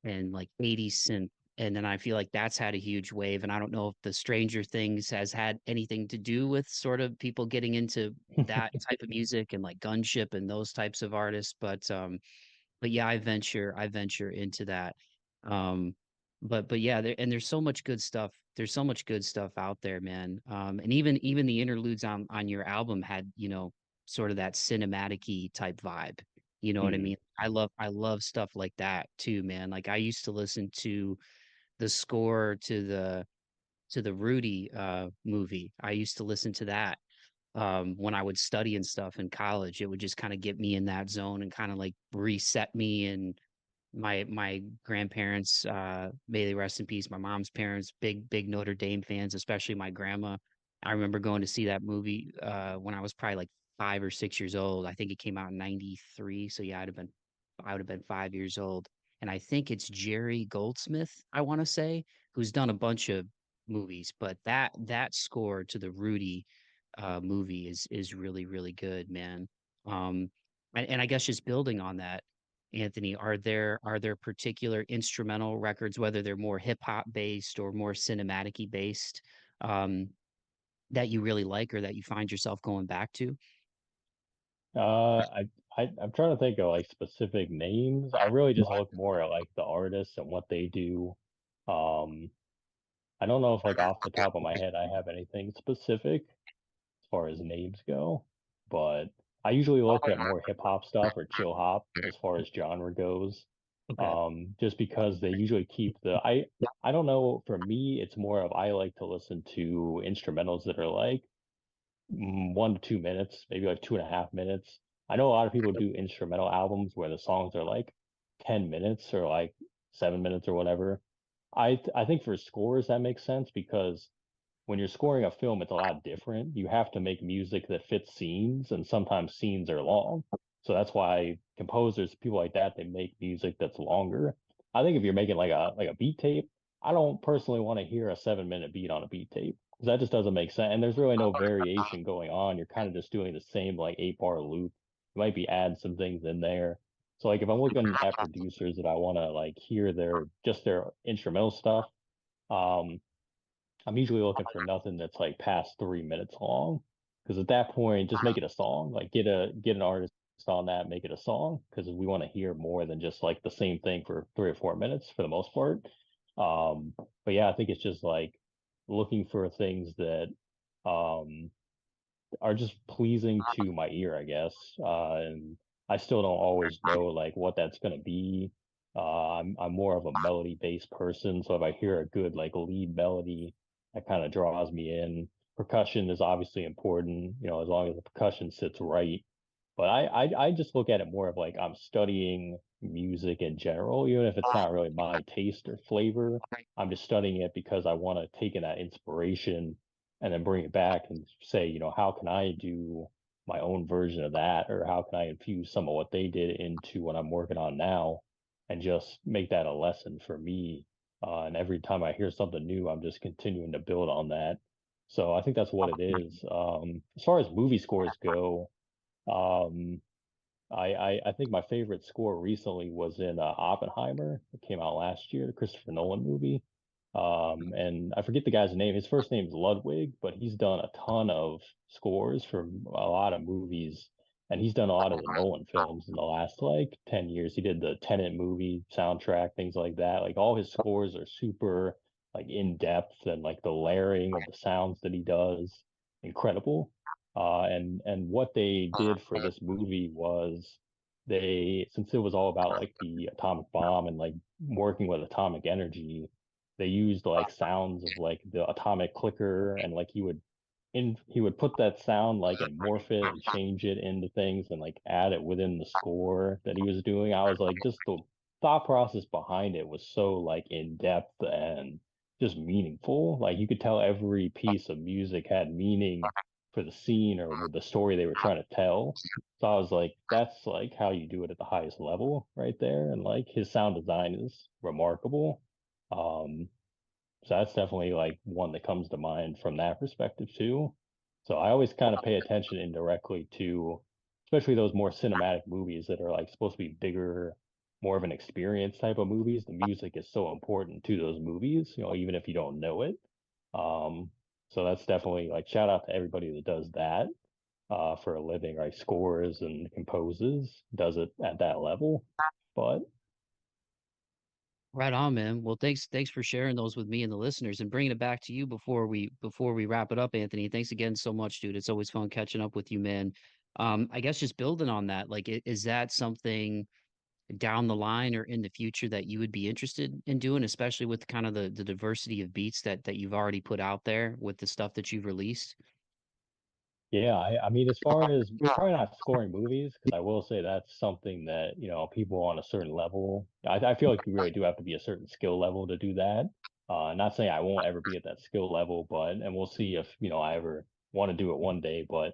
and like 80s synth. And then I feel like that's had a huge wave. And I don't know if the Stranger Things has had anything to do with sort of people getting into that type of music and like Gunship and those types of artists. But yeah, I venture into that. Um, but yeah, there's so much good stuff. There's so much good stuff out there, man. And even the interludes on your album had, sort of that cinematic-y type vibe. You know what I mm. mean? I love stuff like that too, man. Like I used to listen to the score to the Rudy movie. I used to listen to that when I would study and stuff in college. It would just kind of get me in that zone and kind of like reset me. And my grandparents, may they rest in peace, my mom's parents, big Notre Dame fans, especially my grandma. I remember going to see that movie when I was probably like 5 or 6 years old. I think it came out in '93. So yeah, I would have been 5 years old. and I think it's Jerry Goldsmith, I want to say, who's done a bunch of movies, but that score to the Rudy movie is really really good, man. Um, and I guess just building on that, Anthony, are there particular instrumental records, whether they're more hip hop based or more cinematic based, um, that you really like or that you find yourself going back to? I'm trying to think of like specific names. I really just look more at like the artists and what they do. Um, I don't know if like off the top of my head I have anything specific as far as names go, but I usually look at more hip hop stuff or chill hop as far as genre goes. Okay. Just because they usually keep I don't know, for me it's more of I like to listen to instrumentals that are like 1 to 2 minutes, maybe like 2.5 minutes. I know a lot of people do instrumental albums where the songs are like 10 minutes or like 7 minutes or whatever. I think for scores that makes sense because when you're scoring a film, it's a lot different. You have to make music that fits scenes, and sometimes scenes are long. So that's why composers, people like that, they make music that's longer. I think if you're making like a beat tape, I don't personally want to hear a 7 minute beat on a beat tape because that just doesn't make sense. And there's really no variation going on. You're kind of just doing the same like 8 bar loop. You might be adding some things in there. So like if I'm looking at producers that I want to like hear their instrumental stuff, um, I'm usually looking for nothing that's like past 3 minutes long. Because at that point, just make it a song. Like get an artist on that, make it a song. Because we want to hear more than just like the same thing for 3 or 4 minutes for the most part. But yeah, I think it's just like looking for things that um are just pleasing to my ear, I guess. And I still don't always know like what that's gonna be. I'm more of a melody based person, so if I hear a good like lead melody, that kind of draws me in. Percussion is obviously important, as long as the percussion sits right. But I just look at it more of like I'm studying music in general, even if it's not really my taste or flavor. I'm just studying it because I want to take in that inspiration and then bring it back and say, how can I do my own version of that? Or how can I infuse some of what they did into what I'm working on now and just make that a lesson for me? And every time I hear something new, I'm just continuing to build on that. So I think that's what it is. As far as movie scores go, um, I think my favorite score recently was in Oppenheimer. It came out last year, the Christopher Nolan movie. And I forget the guy's name. His first name's Ludwig, but he's done a ton of scores for a lot of movies, and he's done a lot of the Nolan films in the last like 10 years. He did the Tenet movie soundtrack, things like that. Like all his scores are super like in depth and like the layering of the sounds that he does, incredible. And what they did for this movie was since it was all about like the atomic bomb and like working with atomic energy, they used like sounds of like the atomic clicker and like he would put that sound like and morph it and change it into things and like add it within the score that he was doing. I was like, just the thought process behind it was so like in depth and just meaningful. Like you could tell every piece of music had meaning for the scene or with the story they were trying to tell. So I was like, that's like how you do it at the highest level right there. And like his sound design is remarkable. Um, so that's definitely like one that comes to mind from that perspective too. So I always kind of pay attention indirectly to, especially those more cinematic movies that are like supposed to be bigger, more of an experience type of movies. The music is so important to those movies, even if you don't know it. Um, so that's definitely like shout out to everybody that does that for a living, right? Scores and composes, does it at that level. But Right on, man. Well, thanks for sharing those with me and the listeners and bringing it back to you before we wrap it up, Anthony. Thanks again so much, dude. It's always fun catching up with you, man. I guess just building on that, like, is that something down the line or in the future that you would be interested in doing, especially with kind of the diversity of beats that you've already put out there with the stuff that you've released? yeah, I mean, as far as probably not scoring movies, because I will say that's something that, people on a certain level, I feel like you really do have to be a certain skill level to do that. Not saying I won't ever be at that skill level, and we'll see if, I ever want to do it one day, but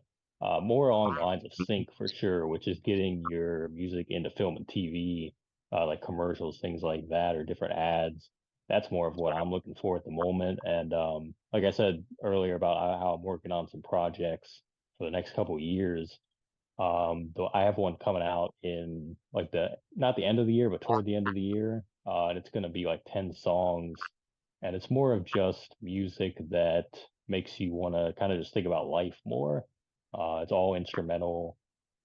more along the lines of sync for sure, which is getting your music into film and TV. like commercials, things like that, or different ads. That's more of what I'm looking for at the moment. And like I said earlier about how I'm working on some projects for the next couple of years. Though I have one coming out in like the not the end of the year, but toward the end of the year. And it's gonna be like 10 songs. And it's more of just music that makes you want to kind of just think about life more. It's all instrumental.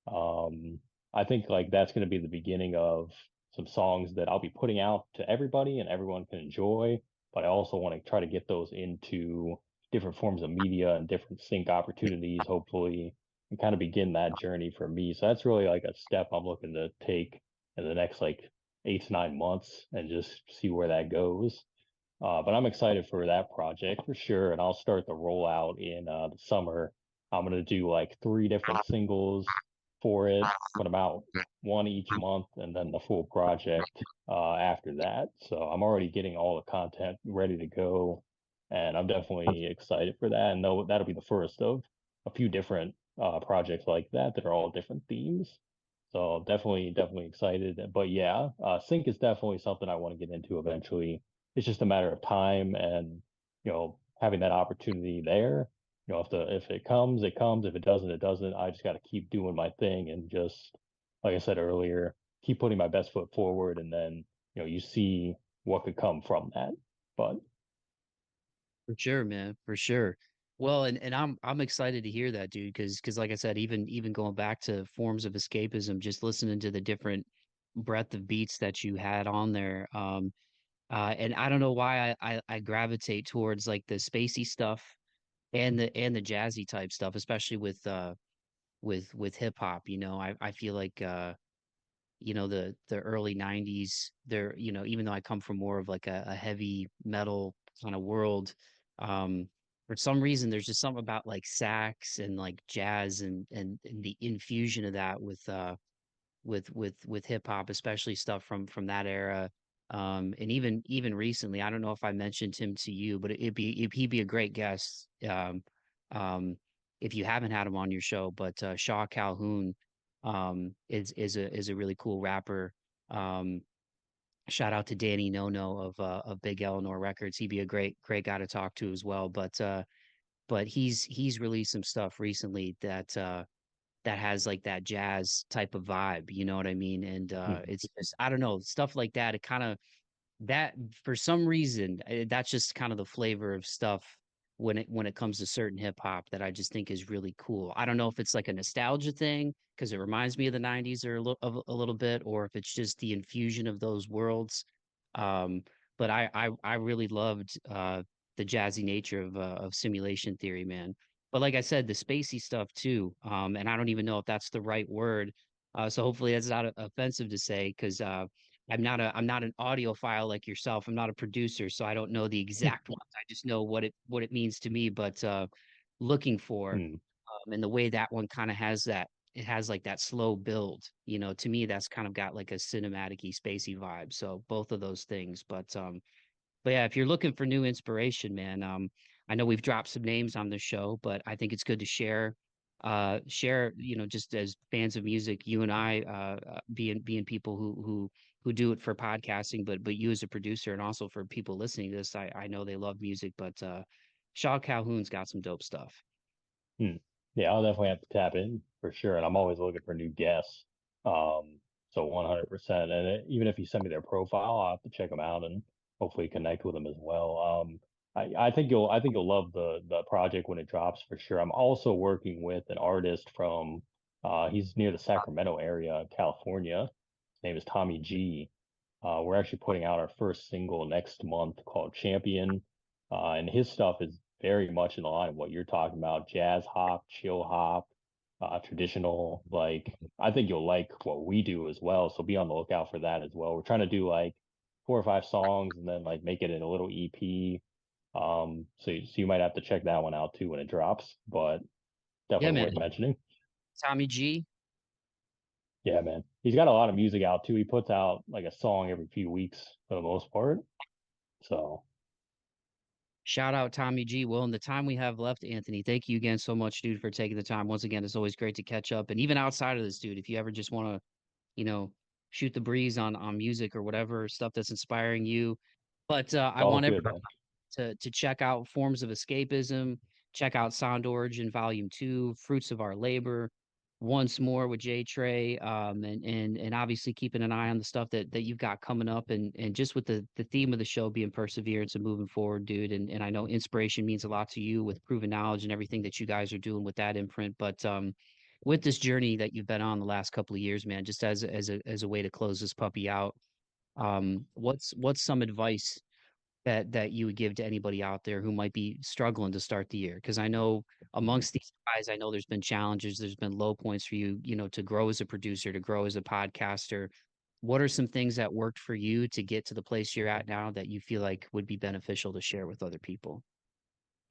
Um, I think like that's going to be the beginning of some songs that I'll be putting out to everybody and everyone can enjoy. But I also want to try to get those into different forms of media and different sync opportunities, hopefully, and kind of begin that journey for me. So that's really like a step I'm looking to take in the next like 8 to 9 months and just see where that goes. But I'm excited for that project for sure, and I'll start the rollout in the summer. I'm gonna do like 3 different singles for it, put them out one each month, and then the full project after that. So I'm already getting all the content ready to go, and I'm definitely excited for that. And that'll be the first of a few different projects like that that are all different themes. So definitely excited. But yeah, sync is definitely something I want to get into eventually. It's just a matter of time and, having that opportunity there. If it comes, it comes. If it doesn't, it doesn't. I just got to keep doing my thing and just, like I said earlier, keep putting my best foot forward, and then, you see what could come from that. But For sure, man, for sure. Well, and I'm excited to hear that, dude, because like I said, even going back to Forms of Escapism, just listening to the different breadth of beats that you had on there, and I don't know why I gravitate towards like the spacey stuff and the jazzy type stuff, especially with hip hop. I feel like the early 90s there, even though I come from more of like a heavy metal kind of world, for some reason there's just something about like sax and like jazz and the infusion of that with hip hop, especially stuff from that era. And even recently, I don't know if I mentioned him to you, but he'd be a great guest. If you haven't had him on your show, but Shaw Calhoun is a really cool rapper. Um, Shout out to Danny No of Big Eleanor Records. He'd be a great guy to talk to as well. But he's released some stuff recently that has like that jazz type of vibe, you know what I mean? And mhm. it's just I don't know, stuff like that. It kind of that for some reason that's just kind of the flavor of stuff when it comes to certain hip hop that I just think is really cool. I don't know if it's like a nostalgia thing because it reminds me of the 90s or a little bit, or if it's just the infusion of those worlds. Um, but I really loved the jazzy nature of simulation theory, man. But like I said, the spacey stuff too. And I don't even know if that's the right word. So hopefully that's not offensive to say because I'm not an audiophile like yourself. I'm not a producer, so I don't know the exact ones. I just know what it means to me. But looking for Hmm. and the way that one kind of has that it has like that slow build. To me that's kind of got like a cinematic-y, spacey vibe. So both of those things. But yeah, if you're looking for new inspiration, man, I know we've dropped some names on the show, but I think it's good to share, just as fans of music, you and I, being people who do it for podcasting, but you as a producer and also for people listening to this, I know they love music, but Shaw Calhoun's got some dope stuff. Hmm. Yeah, I'll definitely have to tap in for sure. And I'm always looking for new guests. So 100%. And even if you send me their profile, I'll have to check them out and hopefully connect with them as well. I think you'll love the project when it drops for sure. I'm also working with an artist from, he's near the Sacramento area, California. His name is Tommy G. We're actually putting out our first single next month called Champion. And his stuff is very much in the line of what you're talking about, jazz hop, chill hop, traditional. Like, I think you'll like what we do as well. So be on the lookout for that as well. We're trying to do like 4 or 5 songs and then like make it in a little EP. So you might have to check that one out too when it drops, but Yeah, definitely man. worth mentioning. Tommy G. Yeah, man. He's got a lot of music out too. He puts out like a song every few weeks for the most part. So, Shout out Tommy G. Well, in the time we have left, Anthony, thank you again so much, dude, for taking the time. Once again, it's always great to catch up. And even outside of this, dude, if you ever just want to, you know, shoot the breeze on music or whatever stuff that's inspiring you. But I All want good, everybody man. to check out Forms of Escapism, check out Sound Origin Volume 2, Fruits of Our Labor, once more with JayTrey, and obviously keeping an eye on the stuff that you've got coming up, and just with the theme of the show being perseverance and moving forward, dude. And I know inspiration means a lot to you with proven knowledge and everything that you guys are doing with that imprint. But with this journey that you've been on the last couple of years, man, just as a way to close this puppy out, what's some advice that you would give to anybody out there who might be struggling to start the year? Because I know amongst these guys, I know there's been challenges, there's been low points for you, to grow as a producer, to grow as a podcaster. What are some things that worked for you to get to the place you're at now that you feel like would be beneficial to share with other people?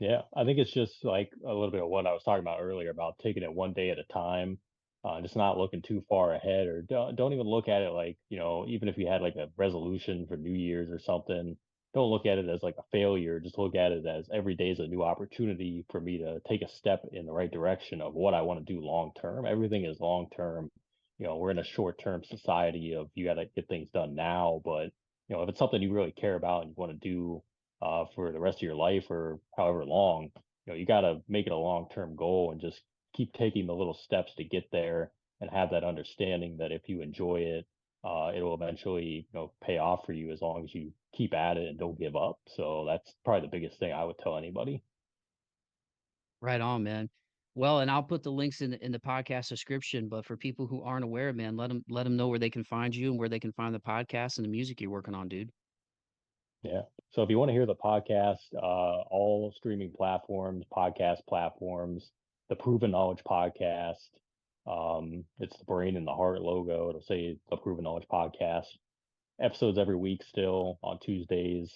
Yeah, I think it's just like a little bit of what I was talking about earlier about taking it one day at a time, just not looking too far ahead, or don't even look at it like, even if you had like a resolution for New Year's or something, don't look at it as like a failure. Just look at it as every day is a new opportunity for me to take a step in the right direction of what I want to do long term. Everything is long term. We're in a short term society of you got to get things done now, but if it's something you really care about and you want to do for the rest of your life or however long, you got to make it a long-term goal and just keep taking the little steps to get there and have that understanding that if you enjoy it, it'll eventually, pay off for you as long as you keep at it and don't give up. So that's probably the biggest thing I would tell anybody. Right on, man. Well, and I'll put the links in the podcast description, but for people who aren't aware, man, let them know where they can find you and where they can find the podcast and the music you're working on, dude. Yeah. So if you want to hear the podcast, all streaming platforms, podcast platforms, the Proven Knowledge Podcast, it's the brain and the heart logo. It'll say the Proven Knowledge Podcast. Episodes every week still on Tuesdays.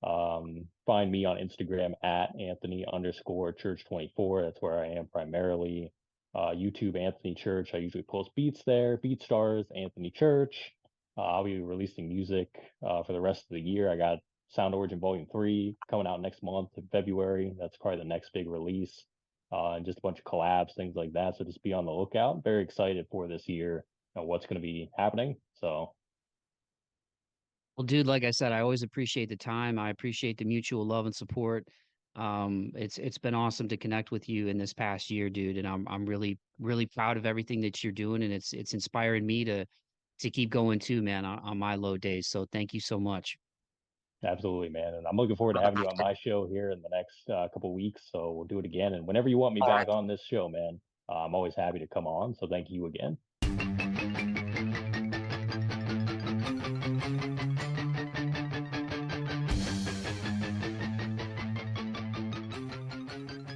Find me on Instagram at Anthony underscore church 24. That's where I am primarily. YouTube, Anthony Church. I usually post beats there. Beat stars, Anthony Church. I'll be releasing music for the rest of the year. I got Sound Origin Volume 3 coming out next month in February. That's probably the next big release. And just a bunch of collabs, things like that. So just be on the lookout. Very excited for this year and what's going to be happening. So Well, dude, like I said, I always appreciate the time. I appreciate the mutual love and support. It's been awesome to connect with you in this past year, dude, and I'm really really proud of everything that you're doing, and it's inspiring me to keep going too, man, on my low days. So thank you so much. absolutely, man. And I'm looking forward to having you on my show here in the next couple weeks. So we'll do it again. And whenever you want me All back right. on this show, man, I'm always happy to come on. So thank you again.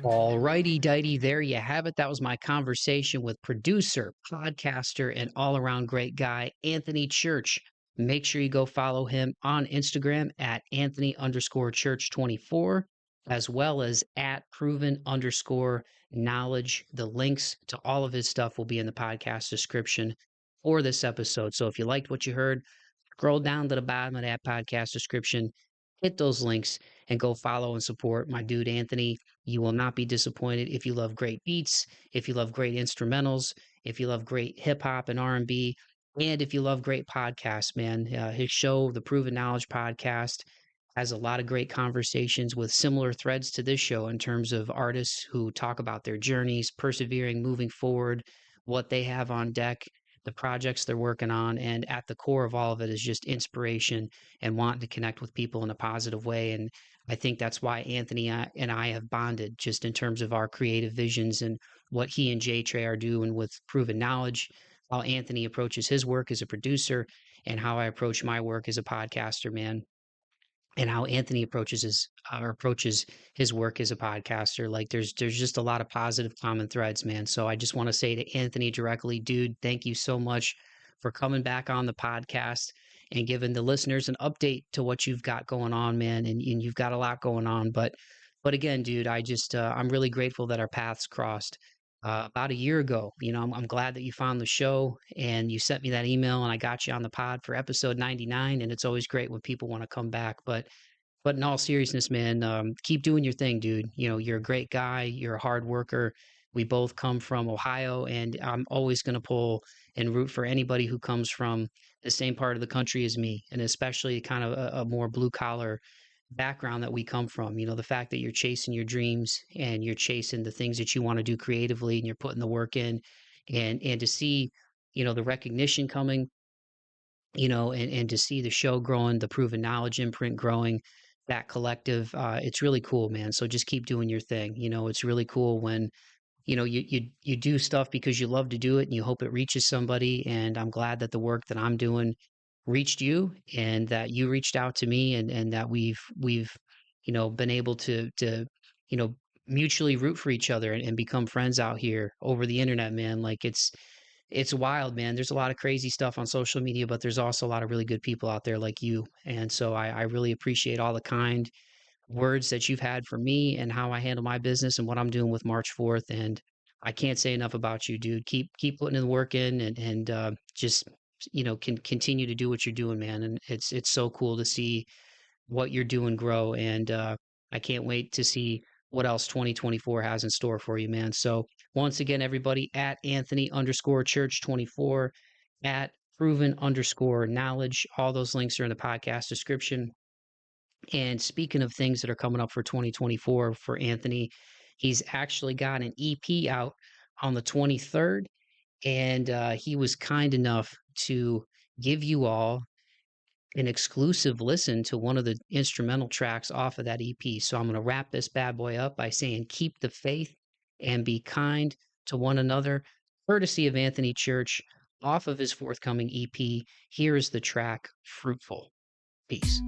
All righty, dighty. There you have it. That was my conversation with producer, podcaster, and all around great guy, Anthony Church. Make sure you go follow him on Instagram at Anthony underscore church 24, as well as at proven underscore knowledge. The links to all of his stuff will be in the podcast description for this episode. So if you liked what you heard, scroll down to the bottom of that podcast description, hit those links, and go follow and support my dude Anthony. You will not be disappointed if you love great beats, if you love great instrumentals, if you love great hip hop and R&B, and if you love great podcasts, man. His show, the Proven Knowledge Podcast, has a lot of great conversations with similar threads to this show in terms of artists who talk about their journeys, persevering, moving forward, what they have on deck, the projects they're working on. And at the core of all of it is just inspiration and wanting to connect with people in a positive way. And I think that's why Anthony and I have bonded just in terms of our creative visions and what he and JayTrey are doing with proven knowledge, how Anthony approaches his work as a producer, and how I approach my work as a podcaster, man, and how Anthony approaches his work as a podcaster. Like there's just a lot of positive common threads, man. So I just want to say to Anthony directly, dude, thank you so much for coming back on the podcast and giving the listeners an update to what you've got going on, man. And you've got a lot going on. But again, dude, I'm really grateful that our paths crossed. About a year ago, I'm glad that you found the show and you sent me that email and I got you on the pod for episode 99. And it's always great when people want to come back. But in all seriousness, man, keep doing your thing, dude. You're a great guy. You're a hard worker. We both come from Ohio, and I'm always going to pull and root for anybody who comes from the same part of the country as me, and especially kind of a more blue collar background that we come from. You know, the fact that you're chasing your dreams and you're chasing the things that you want to do creatively and you're putting the work in, and to see, you know, the recognition coming, you know, and to see the show growing, the Proven Knowledge imprint growing, that collective, it's really cool, man. So just keep doing your thing. You know, it's really cool when, you know, you do stuff because you love to do it and you hope it reaches somebody. And I'm glad that the work that I'm doing reached you, and that you reached out to me, and that we've you know, been able to you know, mutually root for each other, and become friends out here over the internet, man. Like it's wild, man. There's a lot of crazy stuff on social media, but there's also a lot of really good people out there like you. And so I really appreciate all the kind words that you've had for me and how I handle my business and what I'm doing with March 4th. And I can't say enough about you, dude. Keep putting the work in, and just, you know, can continue to do what you're doing, man. And it's so cool to see what you're doing grow. And I can't wait to see what else 2024 has in store for you, man. So once again, everybody, at Anthony underscore church 24, at proven underscore knowledge. All those links are in the podcast description. And speaking of things that are coming up for 2024 for Anthony, he's actually got an EP out on the 23rd. And he was kind enough to give you all an exclusive listen to one of the instrumental tracks off of that EP. So I'm going to wrap this bad boy up by saying, keep the faith and be kind to one another, courtesy of Anthony Church, off of his forthcoming EP. Here is the track Fruitful. Peace.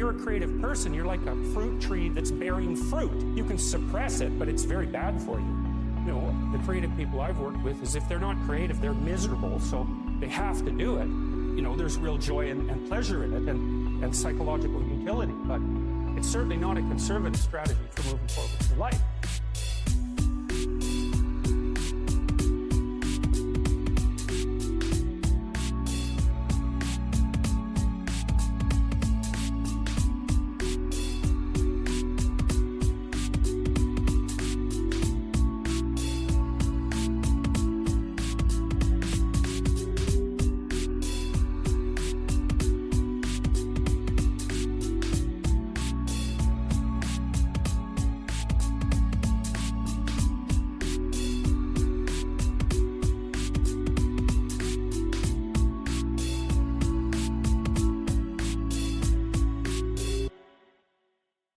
you're a creative person, you're like a fruit tree that's bearing fruit. You can suppress it, but it's very bad for you. You know, the creative people I've worked with is if they're not creative, they're miserable, so they have to do it. You know, there's real joy and pleasure in it and psychological utility, but it's certainly not a conservative strategy for moving forward in life.